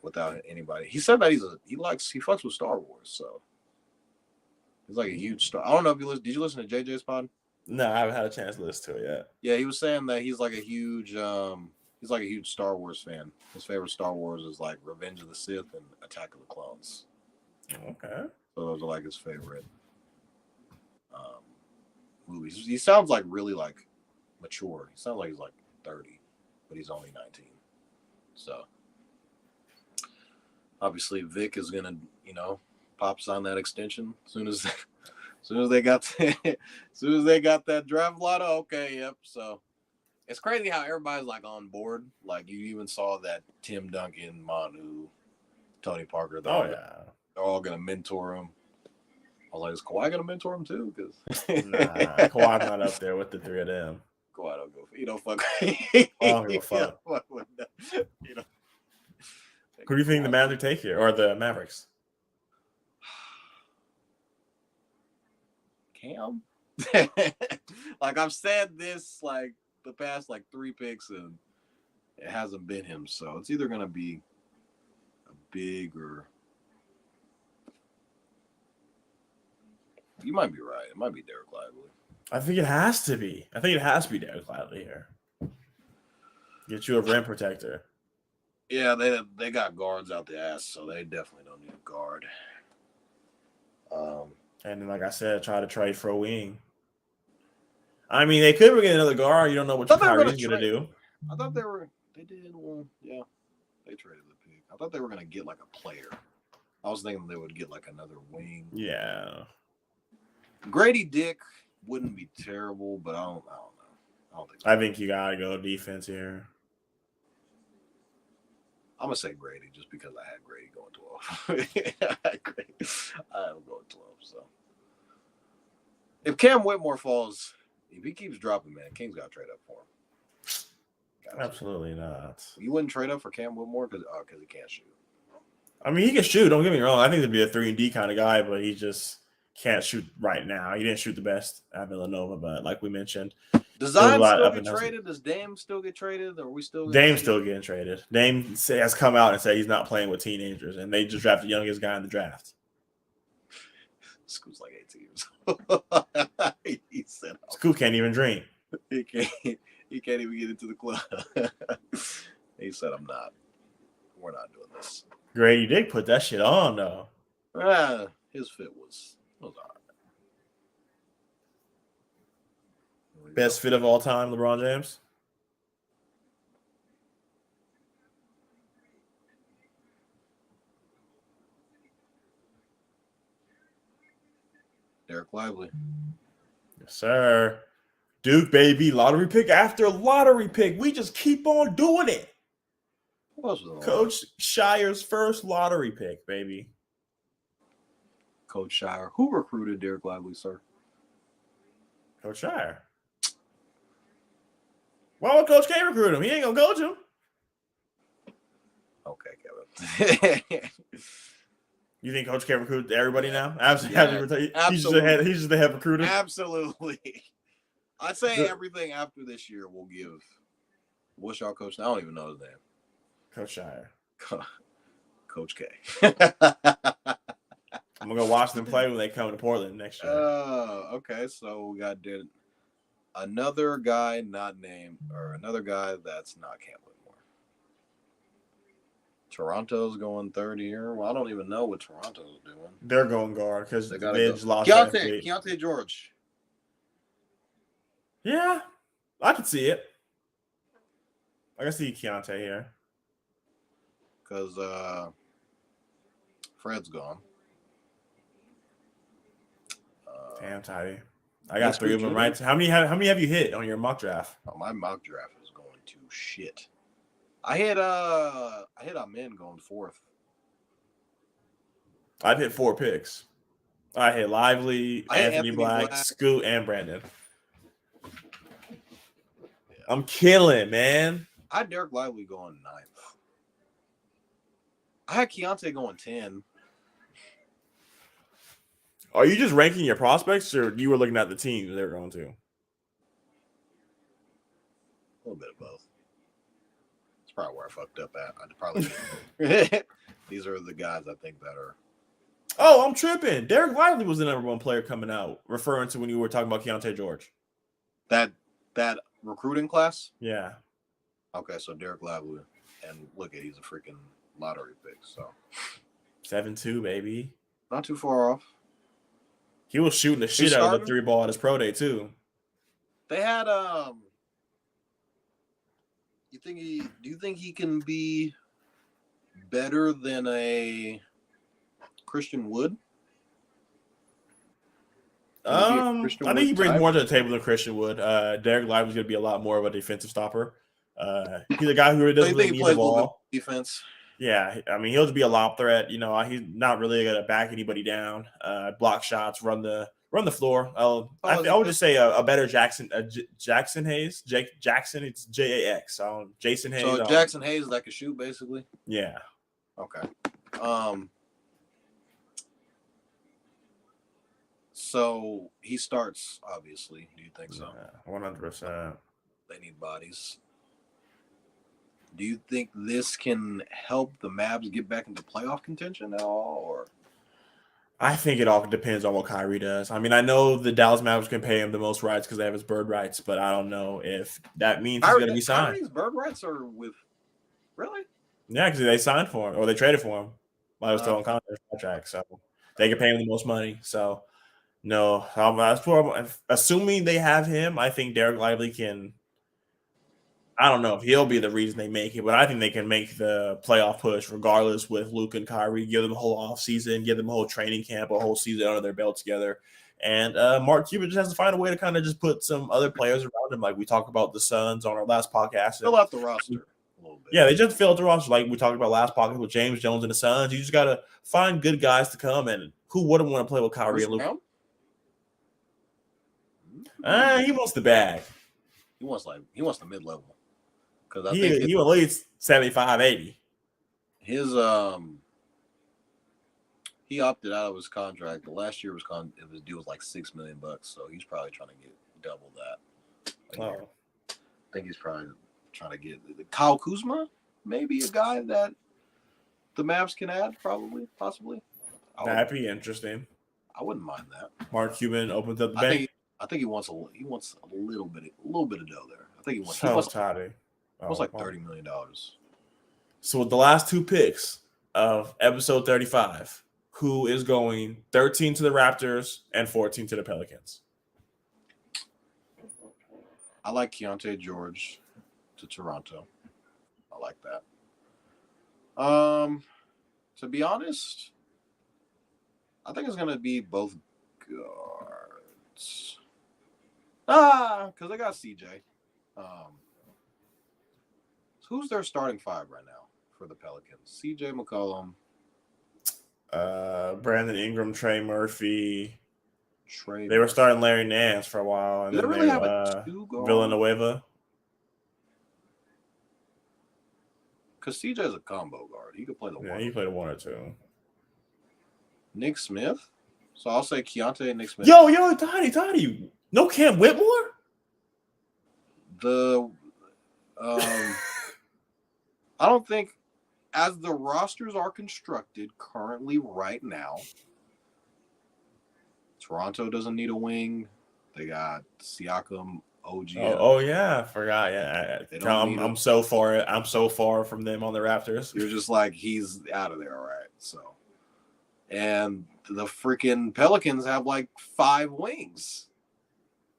without anybody. He said that he fucks with Star Wars, so he's like a huge star. I don't know if did you listen to JJ's pod? No, I haven't had a chance to listen to it yet. Yeah, he was saying that he's like a huge Star Wars fan. His favorite Star Wars is like Revenge of the Sith and Attack of the Clones. Okay. So those are like his favorite movies. He sounds like really like mature. He sounds like he's like 30, but he's only 19. So obviously Vic is gonna, pops on that extension as soon as they got that draft lotto. Okay, yep. So it's crazy how everybody's like on board. Like you even saw that Tim Duncan, Manu, Tony Parker. They're all gonna mentor him. I was like, is Kawhi gonna mentor him too? Because Kawhi's not up there with the three of them. Kawhi don't go. He don't fuck. I don't give a fuck. Who do you think the Mavs take here, or the Mavericks? Cam. Like I've said this like the past like 3 picks, and it hasn't been him. So it's either gonna be a big or. You might be right. It might be Derek Lively. I think it has to be. Derek Lively here. Get you a rim protector. Yeah, they got guards out the ass, so they definitely don't need a guard. And then, like I said, try to trade for a wing. I mean, they could get another guard. You don't know what Kyrie's going to do. I thought they did. Well, yeah, they traded the pick. I thought they were going to get like a player. I was thinking they would get like another wing. Yeah. Grady Dick wouldn't be terrible, but I don't know. I think you got to go defense here. I'm going to say Grady just because I had Grady going 12. I am going 12, so. If Cam Whitmore falls, if he keeps dropping, man, King's got to trade up for him. Absolutely not. You wouldn't trade up for Cam Whitmore because he can't shoot. I mean, he can shoot. Don't get me wrong. I think he'd be a 3-and-D kind of guy, but he just can't shoot right now. He didn't shoot the best at Villanova, but like we mentioned, does Zion still get traded? Does Dame still get traded? Or are we still? Dame's still getting traded. Dame has come out and said he's not playing with teenagers, and they just drafted the youngest guy in the draft. Scoot's like 18 years old. He said, Scoot can't even drink. He can't even get into the club. He said, we're not doing this. Grady Dick put that shit on, though. His fit was all right. Best fit of all time, LeBron James? Derek Lively. Yes, sir. Duke, baby. Lottery pick after lottery pick. We just keep on doing it. Who else was Coach Shire's first lottery pick, baby. Coach Shire. Who recruited Derek Lively, sir? Coach Shire. Why would Coach K recruit him? He ain't going to coach him. Okay, Kevin. You think Coach K recruited everybody now? Absolutely. Yeah, he's just the head recruiter? Absolutely. I'd say everything after this year will give. What's y'all coach? I don't even know his name. Coach Shire. Coach K. I'm going to go watch them play when they come to Portland next year. Okay. So we got another guy not named, or another guy that's not Cam Whitmore. Toronto's going third year. Well, I don't even know what Toronto's doing. They're going guard because they just lost. Keontae George. Yeah, I can see it. I can see Keontae here. Because Fred's gone. Damn, Tidy. I got 3 of them right. How many have you hit on your mock draft? Oh, my mock draft is going to shit. I hit Amen going 4th. I've hit 4 picks. I hit Lively, Anthony Black, Scoot, and Brandon. Yeah. I'm killing, man. I had Derek Lively going 9th. I had Keontae going 10. Are you just ranking your prospects, or you were looking at the teams they were going to? A little bit of both. It's probably where I fucked up at. I'd probably these are the guys I think that are. Oh, I'm tripping. Derek Lively was the number 1 player coming out, referring to when you were talking about Keontae George. That recruiting class? Yeah. Okay, so Derek Lively, and look at he's a freaking lottery pick. So 7'2", baby. Not too far off. He was shooting the shit out of the 3 ball at his pro day too. They had Do you think he can be better than a Christian Wood? I think he brings more to the table than Christian would. Derek Lively's going to be a lot more of a defensive stopper. He's a guy who really doesn't really need the ball. Defense. Yeah, I mean he'll just be a lob threat. You know, he's not really going to back anybody down. Block shots, run the floor. I would just say a better Jackson Hayes. Jackson. It's Jax. Jason Hayes. So Jackson Hayes that can shoot basically. Yeah. Okay. So he starts, obviously. Do you think so? 100%. They need bodies. Do you think this can help the Mavs get back into playoff contention at all? Or I think it all depends on what Kyrie does. I mean, I know the Dallas Mavericks can pay him the most rights because they have his bird rights, but I don't know if that means he's going to be signed. Kyrie's bird rights are with really? Yeah, because they signed for him or they traded for him while he was still on contract, so they can pay him the most money. So. No, assuming they have him, I think Derek Lively can. I don't know if he'll be the reason they make it, but I think they can make the playoff push regardless with Luke and Kyrie. Give them a whole offseason, give them a whole training camp, a whole season under their belt together. And Mark Cuban just has to find a way to kind of just put some other players around him. Like we talked about the Suns on our last podcast. Fill out the roster a little bit. Yeah, they just filled the roster. Like we talked about last podcast with James Jones and the Suns. You just got to find good guys to come. And who wouldn't want to play with Kyrie and Luke? He wants the bag. He wants the mid level because he at least 75, 80. His he opted out of his contract. The last year his deal was like $6 million, so he's probably trying to get double that. I think he's probably trying to get Kyle Kuzma, maybe a guy that the Mavs can add, possibly. That'd be interesting. I wouldn't mind that. Mark Cuban opens up the bank. I think he wants a little bit of dough there. I think he wants like $30 million. So with the last two picks of episode 35, who is going 13 to the Raptors and 14 to the Pelicans? I like Keontae George to Toronto. I like that. To be honest, I think it's gonna be both guards. Because I got CJ. Who's their starting five right now for the Pelicans? CJ McCollum. Brandon Ingram, Trey Murphy. They were starting Larry Nance for a while. And Did they really have a two-guard? Villanueva. Because CJ's a combo guard. He could play the one. Yeah, he played a one or two. Nick Smith? So I'll say Keontae and Nick Smith. Yo, Toddy. No Cam Whitmore? I don't think, as the rosters are constructed currently right now, Toronto doesn't need a wing. They got Siakam, OG. Oh yeah, I forgot. Yeah, I'm so far. I'm so far from them on the Raptors. You're just like he's out of there, right? So, and the freaking Pelicans have like 5 wings.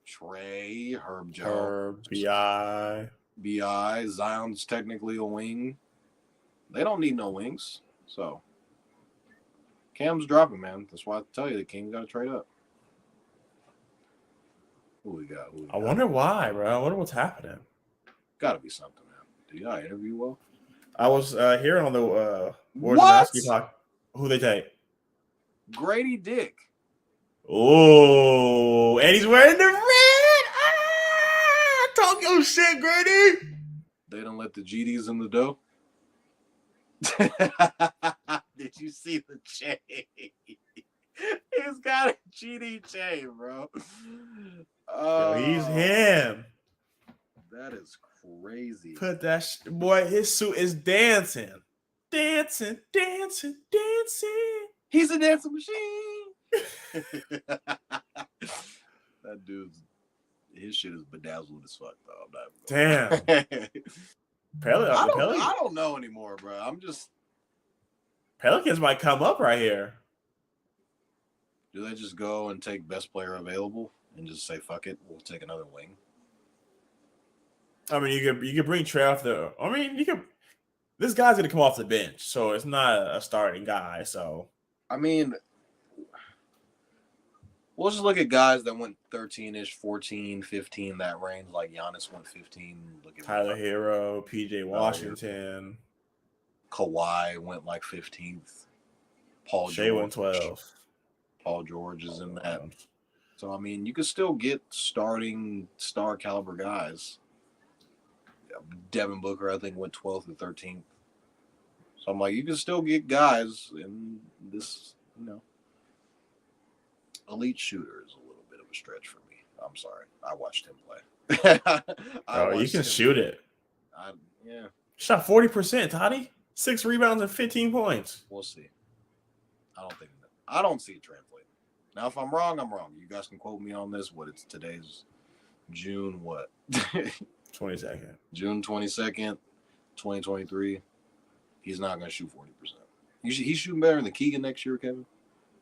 Trey, Herb Jones, BI, Zion's technically a wing. They don't need no wings. So Cam's dropping, man. That's why I tell you the King got to trade up. Who we got? I wonder why, bro. I wonder what's happening. Got to be something, man. Did y'all interview well? I was hearing on the Talk. Who they take? Grady Dick. Oh, and he's wearing the red. Talk your shit, Grady. They don't let the GDs in the dough. Did you see the chain? He's got a GD chain, bro. Yo, he's him. That is crazy. Put that boy. His suit is dancing. He's a dancing machine. That dude's his shit is bedazzled as fuck, though. Damn. I don't know anymore, bro. I'm just Pelicans might come up right here. Do they just go and take best player available and just say fuck it, we'll take another wing? I mean, you could bring Trey off the. I mean, you could. This guy's gonna come off the bench, so it's not a starting guy. So I mean, we'll just look at guys that went 13-ish, 14, 15, that range. Like Giannis went 15. Look at Tyler Hero, PJ Washington, Kawhi went like 15th. Paul Shea George. went 12. Paul George is in that. So I mean, you could still get starting star caliber guys. Devin Booker, I think, went 12th or 13th. So I'm like, you can still get guys in this, elite shooter is a little bit of a stretch for me. I'm sorry. I watched him play. You can shoot it. Yeah. Shot 40%, Toddy. 6 rebounds and 15 points. We'll see. I don't see it translating. Now, if I'm wrong, I'm wrong. You guys can quote me on this. Today's June what? 22nd. June 22nd, 2023. He's not going to shoot 40%. He's shooting better than Keegan next year, Kevin.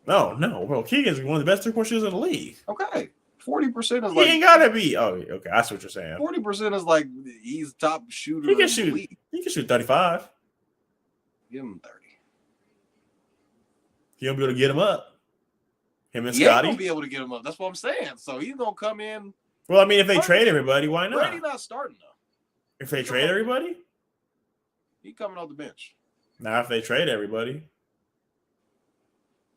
No. Bro, Keegan's one of the best three-point shooters in the league. Okay. 40% is he ain't got to be. Oh, okay. I see what you're saying. 40% is like he's top shooter. He can shoot. He can shoot 35. Give him 30. He'll be able to get him up. Him and He Scotty. ain't gonna be able to get him up. That's what I'm saying. So he's gonna come in. Well, I mean, if they trade everybody, why not? Brady not starting though. If they trade everybody, he coming off the bench. Now, if they trade everybody,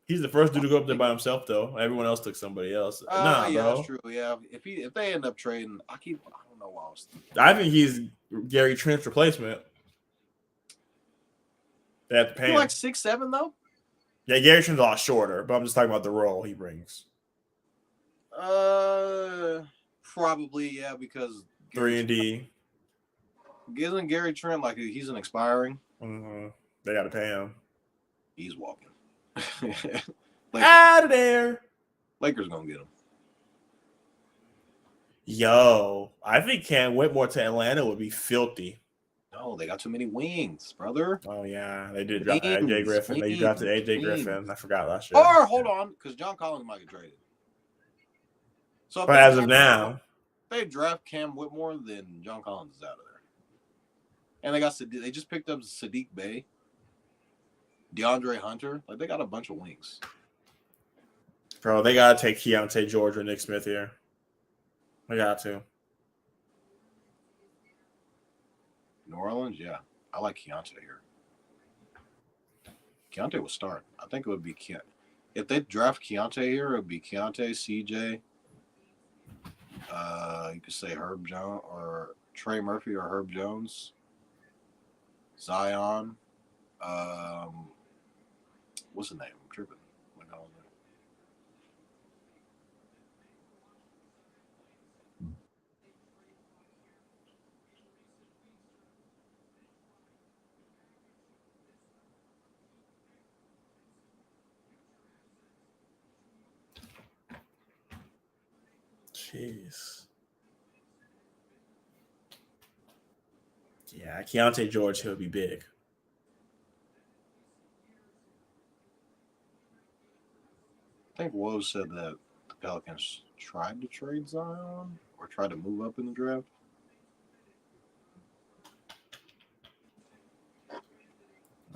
he's the first dude to go up there by himself. Though everyone else took somebody else. Yeah, bro. That's true. Yeah, if they end up trading, I don't know why I was thinking. I think he's Gary Trent's replacement. They have to pay him. Like 6'7" though. Yeah, Gary Trent's a lot shorter, but I'm just talking about the role he brings. Probably yeah, because 3-and-D. Isn't Gary Trent like he's an expiring? Mm-hmm. They got to pay him. He's walking. Out of there. Lakers gonna get him. Yo, I think Cam Whitmore to Atlanta would be filthy. No, they got too many wings, brother. Oh, yeah. They did draft AJ Griffin. They drafted AJ Griffin. I forgot last year. Or, hold on, because John Collins might get traded. So, but as of now, if they draft Cam Whitmore, then John Collins is out of there. And they just picked up Sadiq Bey, DeAndre Hunter. Like, they got a bunch of wings. Bro, they got to take Keontae George or Nick Smith here. They got to. New Orleans, yeah. I like Keontae here. Keontae will start. I think it would be Keontae. If they draft Keontae here, it would be Keontae, CJ. You could say Herb Jones or Trey Murphy or Herb Jones. Zion. What's the name? I'm tripping. Jeez. Yeah, Keontae George, he'll be big. I think Woj said that the Pelicans tried to trade Zion or tried to move up in the draft.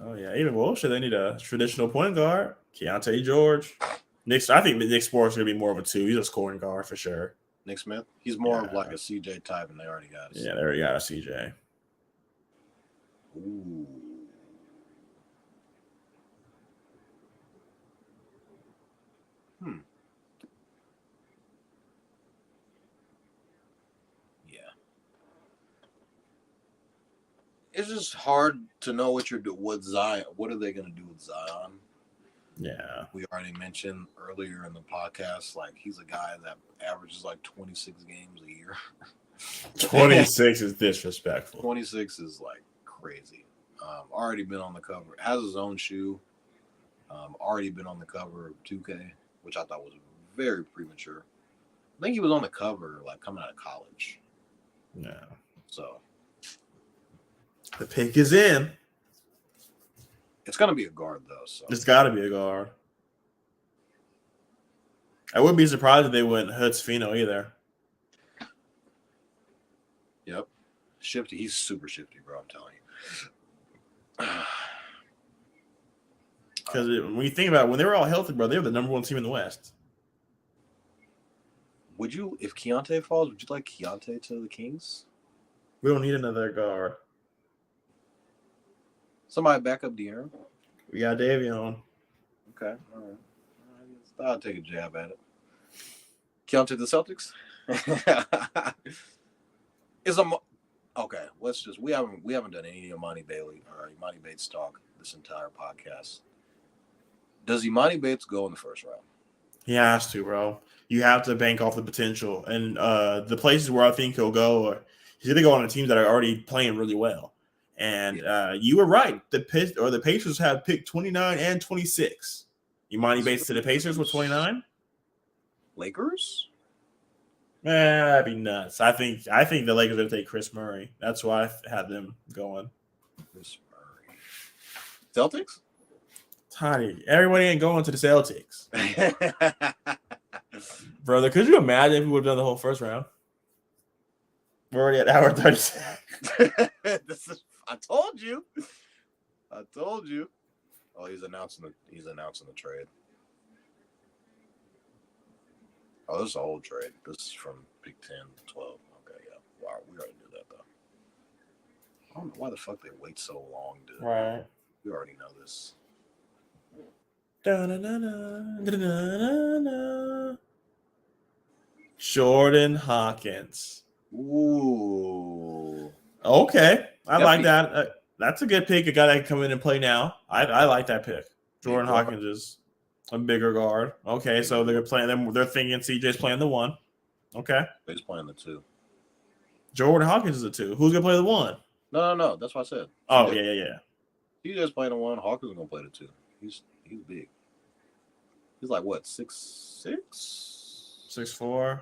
Oh, yeah. Even Woj said they need a traditional point guard. Keontae George. I think Nick Sport's going to be more of a 2. He's a scoring guard for sure. Nick Smith? He's more of like a CJ type, and they already got it. Yeah, they already got a CJ. Ooh. Yeah. It's just hard to know what you're doing with Zion. What are they going to do with Zion? Yeah. We already mentioned earlier in the podcast, like he's a guy that averages like 26 games a year. 26 is disrespectful. 26 is like crazy. Already been on the cover. Has his own shoe. Already been on the cover of 2K, which I thought was very premature. I think he was on the cover like coming out of college. Yeah. So the pick is in. it's gonna be a guard though. So It's got to be a guard. I wouldn't be surprised if they went Hoods Fino either. Yep. Shifty. He's super shifty, bro. I'm telling you. Because when you think about it, when they were all healthy, bro, they were the number one team in the West. Would you, if Keontae falls, would you like Keontae to the Kings? We don't need another guard. Somebody back up De'Aaron. We got Jaevon. Okay, all right. I'll take a jab at it. Keontae to the Celtics. Okay? Let's just we haven't done any Imani Bailey or Imani Bates talk this entire podcast. Does Imani Bates go in the first round? He has to, bro. You have to bank off the potential, and the places where I think he'll go, or he's gonna go on the teams that are already playing really well. And you were right. The Pacers have picked 29 and 26. Imani Bates to the Pacers with 29. Lakers? That'd be nuts. I think the Lakers are gonna take Chris Murray. That's why I had them going. Chris Murray. Celtics? Tiny. Everybody ain't going to the Celtics. Brother, could you imagine if we would have done the whole first round? We're already at hour 36. I told you. Oh, he's announcing the trade. Oh, this is a whole trade. This is from Big 10, 12. Okay, yeah. Wow, we already knew that though. I don't know why the fuck they wait so long to. Right. We already know this. Jordan Hawkins. Ooh. Okay. I like that. That's a good pick. A guy that can come in and play now. I like that pick. Jordan Hawkins is a bigger guard. Okay, so they're playing them. They're thinking CJ's playing the 1. Okay. He's playing the 2. Jordan Hawkins is a 2. Who's gonna play the 1? No. That's what I said. Oh, yeah. CJ's playing the 1. Hawkins is gonna play the 2. He's big. He's like what, 6'6"? 6'4",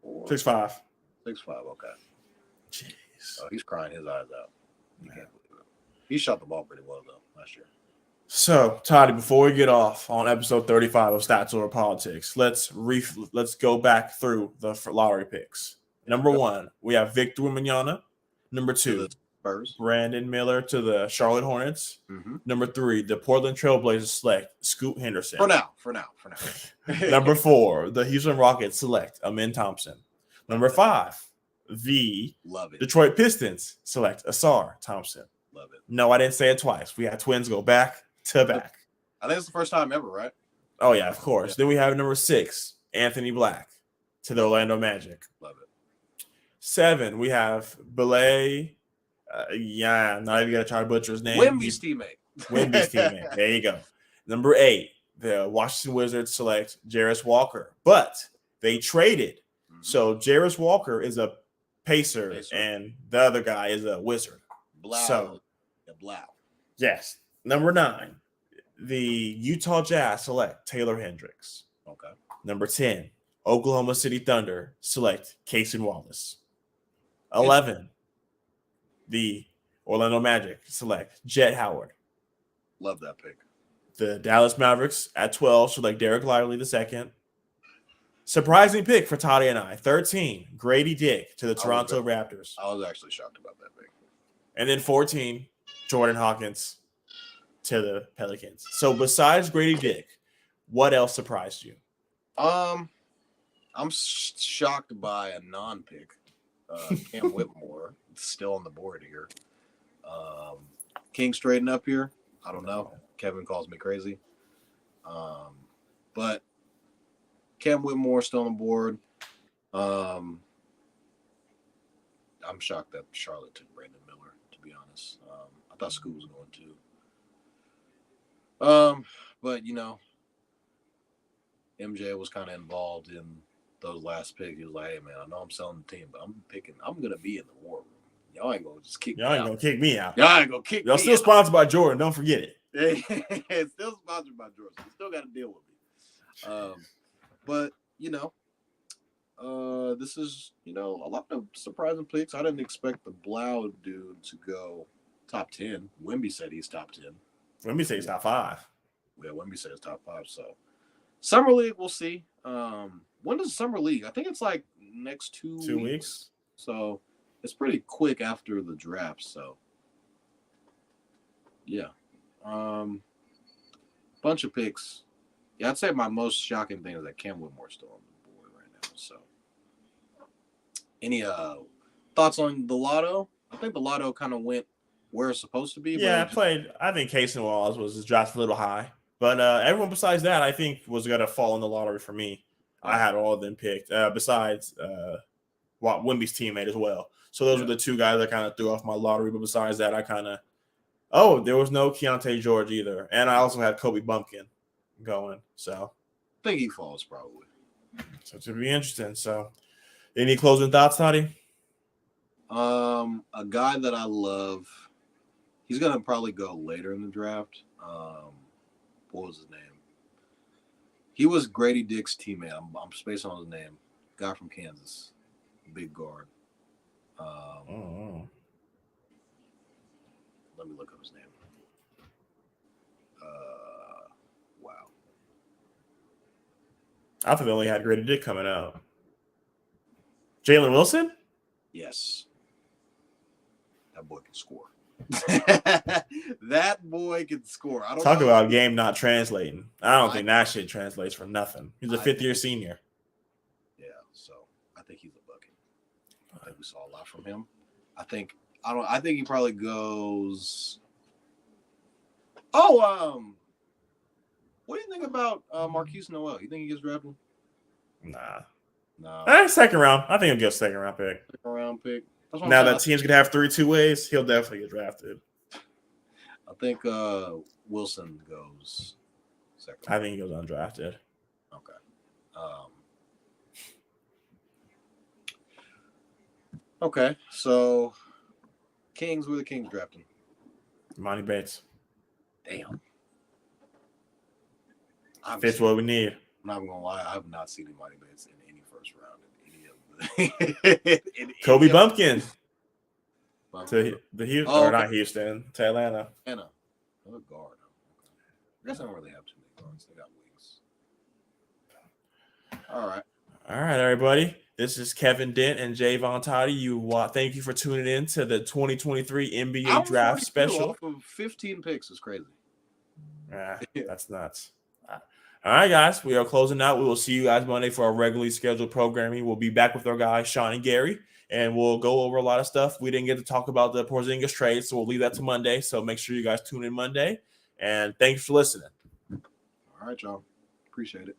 6'5". 6'5", okay. Jeez. Oh, he's crying his eyes out. You can't believe it. He shot the ball pretty well though last year. So, Toddy, before we get off on episode 35 of Stats Over Politics, let's go back through the lottery picks. Number 1, we have Victor Wembanyama. Number 2, Spurs. Brandon Miller to the Charlotte Hornets. Mm-hmm. Number 3, the Portland Trailblazers select Scoot Henderson. For now. Number 4, the Houston Rockets select Amin Thompson. Number 5, the Detroit Pistons select Asar Thompson. Love it. No, I didn't say it twice. We had twins go back to back. I think it's the first time ever, right? Oh, yeah, of course. Yeah. Then we have number 6, Anthony Black to the Orlando Magic. Love it. 7, we have Belay. Not even going to try to butcher his name. Wemby's teammate. There you go. Number 8, the Washington Wizards select Jarris Walker. But they traded. Mm-hmm. So Jarris Walker is a Pacer, and the other guy is a Wizard. Blau. Yes. Number 9, the Utah Jazz select Taylor Hendricks. Okay. Number 10, Oklahoma City Thunder select Cason Wallace. 11, the Orlando Magic select Jet Howard. Love that pick. The Dallas Mavericks at 12 select Derek Lively II. Surprising pick for Toddy and I. 13, Grady Dick to the Toronto Raptors. I was actually shocked about that pick. And then 14, Jordan Hawkins to the Pelicans. So besides Grady Dick, what else surprised you? I'm shocked by a non-pick. Cam Whitmore still on the board here. Kings trading up here. I don't know. Kevin calls me crazy. But Cam Whitmore still on the board. I'm shocked that Charlotte took Brandon Miller, to be honest. I thought Scoot was going to. But, MJ was kind of involved in those last picks. He was like, hey, man, I know I'm selling the team, but I'm going to be in the war room. Y'all ain't going to just kick me out. Y'all ain't going to kick me out. Y'all ain't going to kick me out. Y'all still sponsored by Jordan. Don't forget it. It's still sponsored by Jordan. You still got to deal with me. But, this is, a lot of surprising picks. I didn't expect the Blau dude to go top 10. Wemby said he's top 10. Wemby said he's top 5. Yeah, Wemby said he's top 5. So, Summer League, we'll see. When does Summer League? I think it's like next 2 2 weeks. So, it's pretty quick after the draft. So yeah, bunch of picks. Yeah, I'd say my most shocking thing is that Cam Whitmore's still on the board right now. So, any thoughts on the lotto? I think the lotto kind of went where it's supposed to be. Yeah, But I think Casey Walls was drafted a little high, but everyone besides that, I think, was gonna fall in the lottery for me. I had all of them picked. Besides Wimby's teammate as well. So those were the two guys that kind of threw off my lottery. But besides that, I kind of there was no Keontae George either, and I also had Kobe Bumpkin going. So I think he falls probably. So it should be interesting. So, any closing thoughts, Toddy? A guy that I love. He's gonna probably go later in the draft. What was his name? He was Grady Dick's teammate. I'm spacing on his name. Guy from Kansas, big guard. Let me look up his name. Wow. I thought they only had Grady Dick coming out. Jalen Wilson? Yes. That boy can score. That boy can score. I don't Talk know. about game not translating. I don't think that shit translates for nothing. He's a fifth-year senior. Yeah, so I think he's a bucket. I think we saw a lot from him. I think he probably goes. Oh, what do you think about Marquise Noel? You think he gets drafted? Nah. No. Second round. I think he'll get a second round pick. Second round pick. Now that team's gonna have 3 2-ways, he'll definitely get drafted. I think Wilson goes second. I think he goes undrafted. Okay. Okay. So Kings, who are the Kings drafting? Monty Bates. Damn. Fits what we need. I'm not even gonna lie, I have not seen Monty Bates in any first round in any of the Kobe Bumpkin. To Houston, not Houston, to Atlanta. Another guard. Okay. I guess I don't really have too many guards. They got wings. All right, everybody. This is Kevin Dent and Jaevon Toddy. Thank you for tuning in to the 2023 NBA Draft Special. Off of 15 picks is crazy. That's nuts. All right, guys, we are closing out. We will see you guys Monday for our regularly scheduled programming. We'll be back with our guys, Shaun and Garry, and we'll go over a lot of stuff. We didn't get to talk about the Porzingis trade, so we'll leave that to Monday. So make sure you guys tune in Monday, and thanks for listening. All right, y'all. Appreciate it.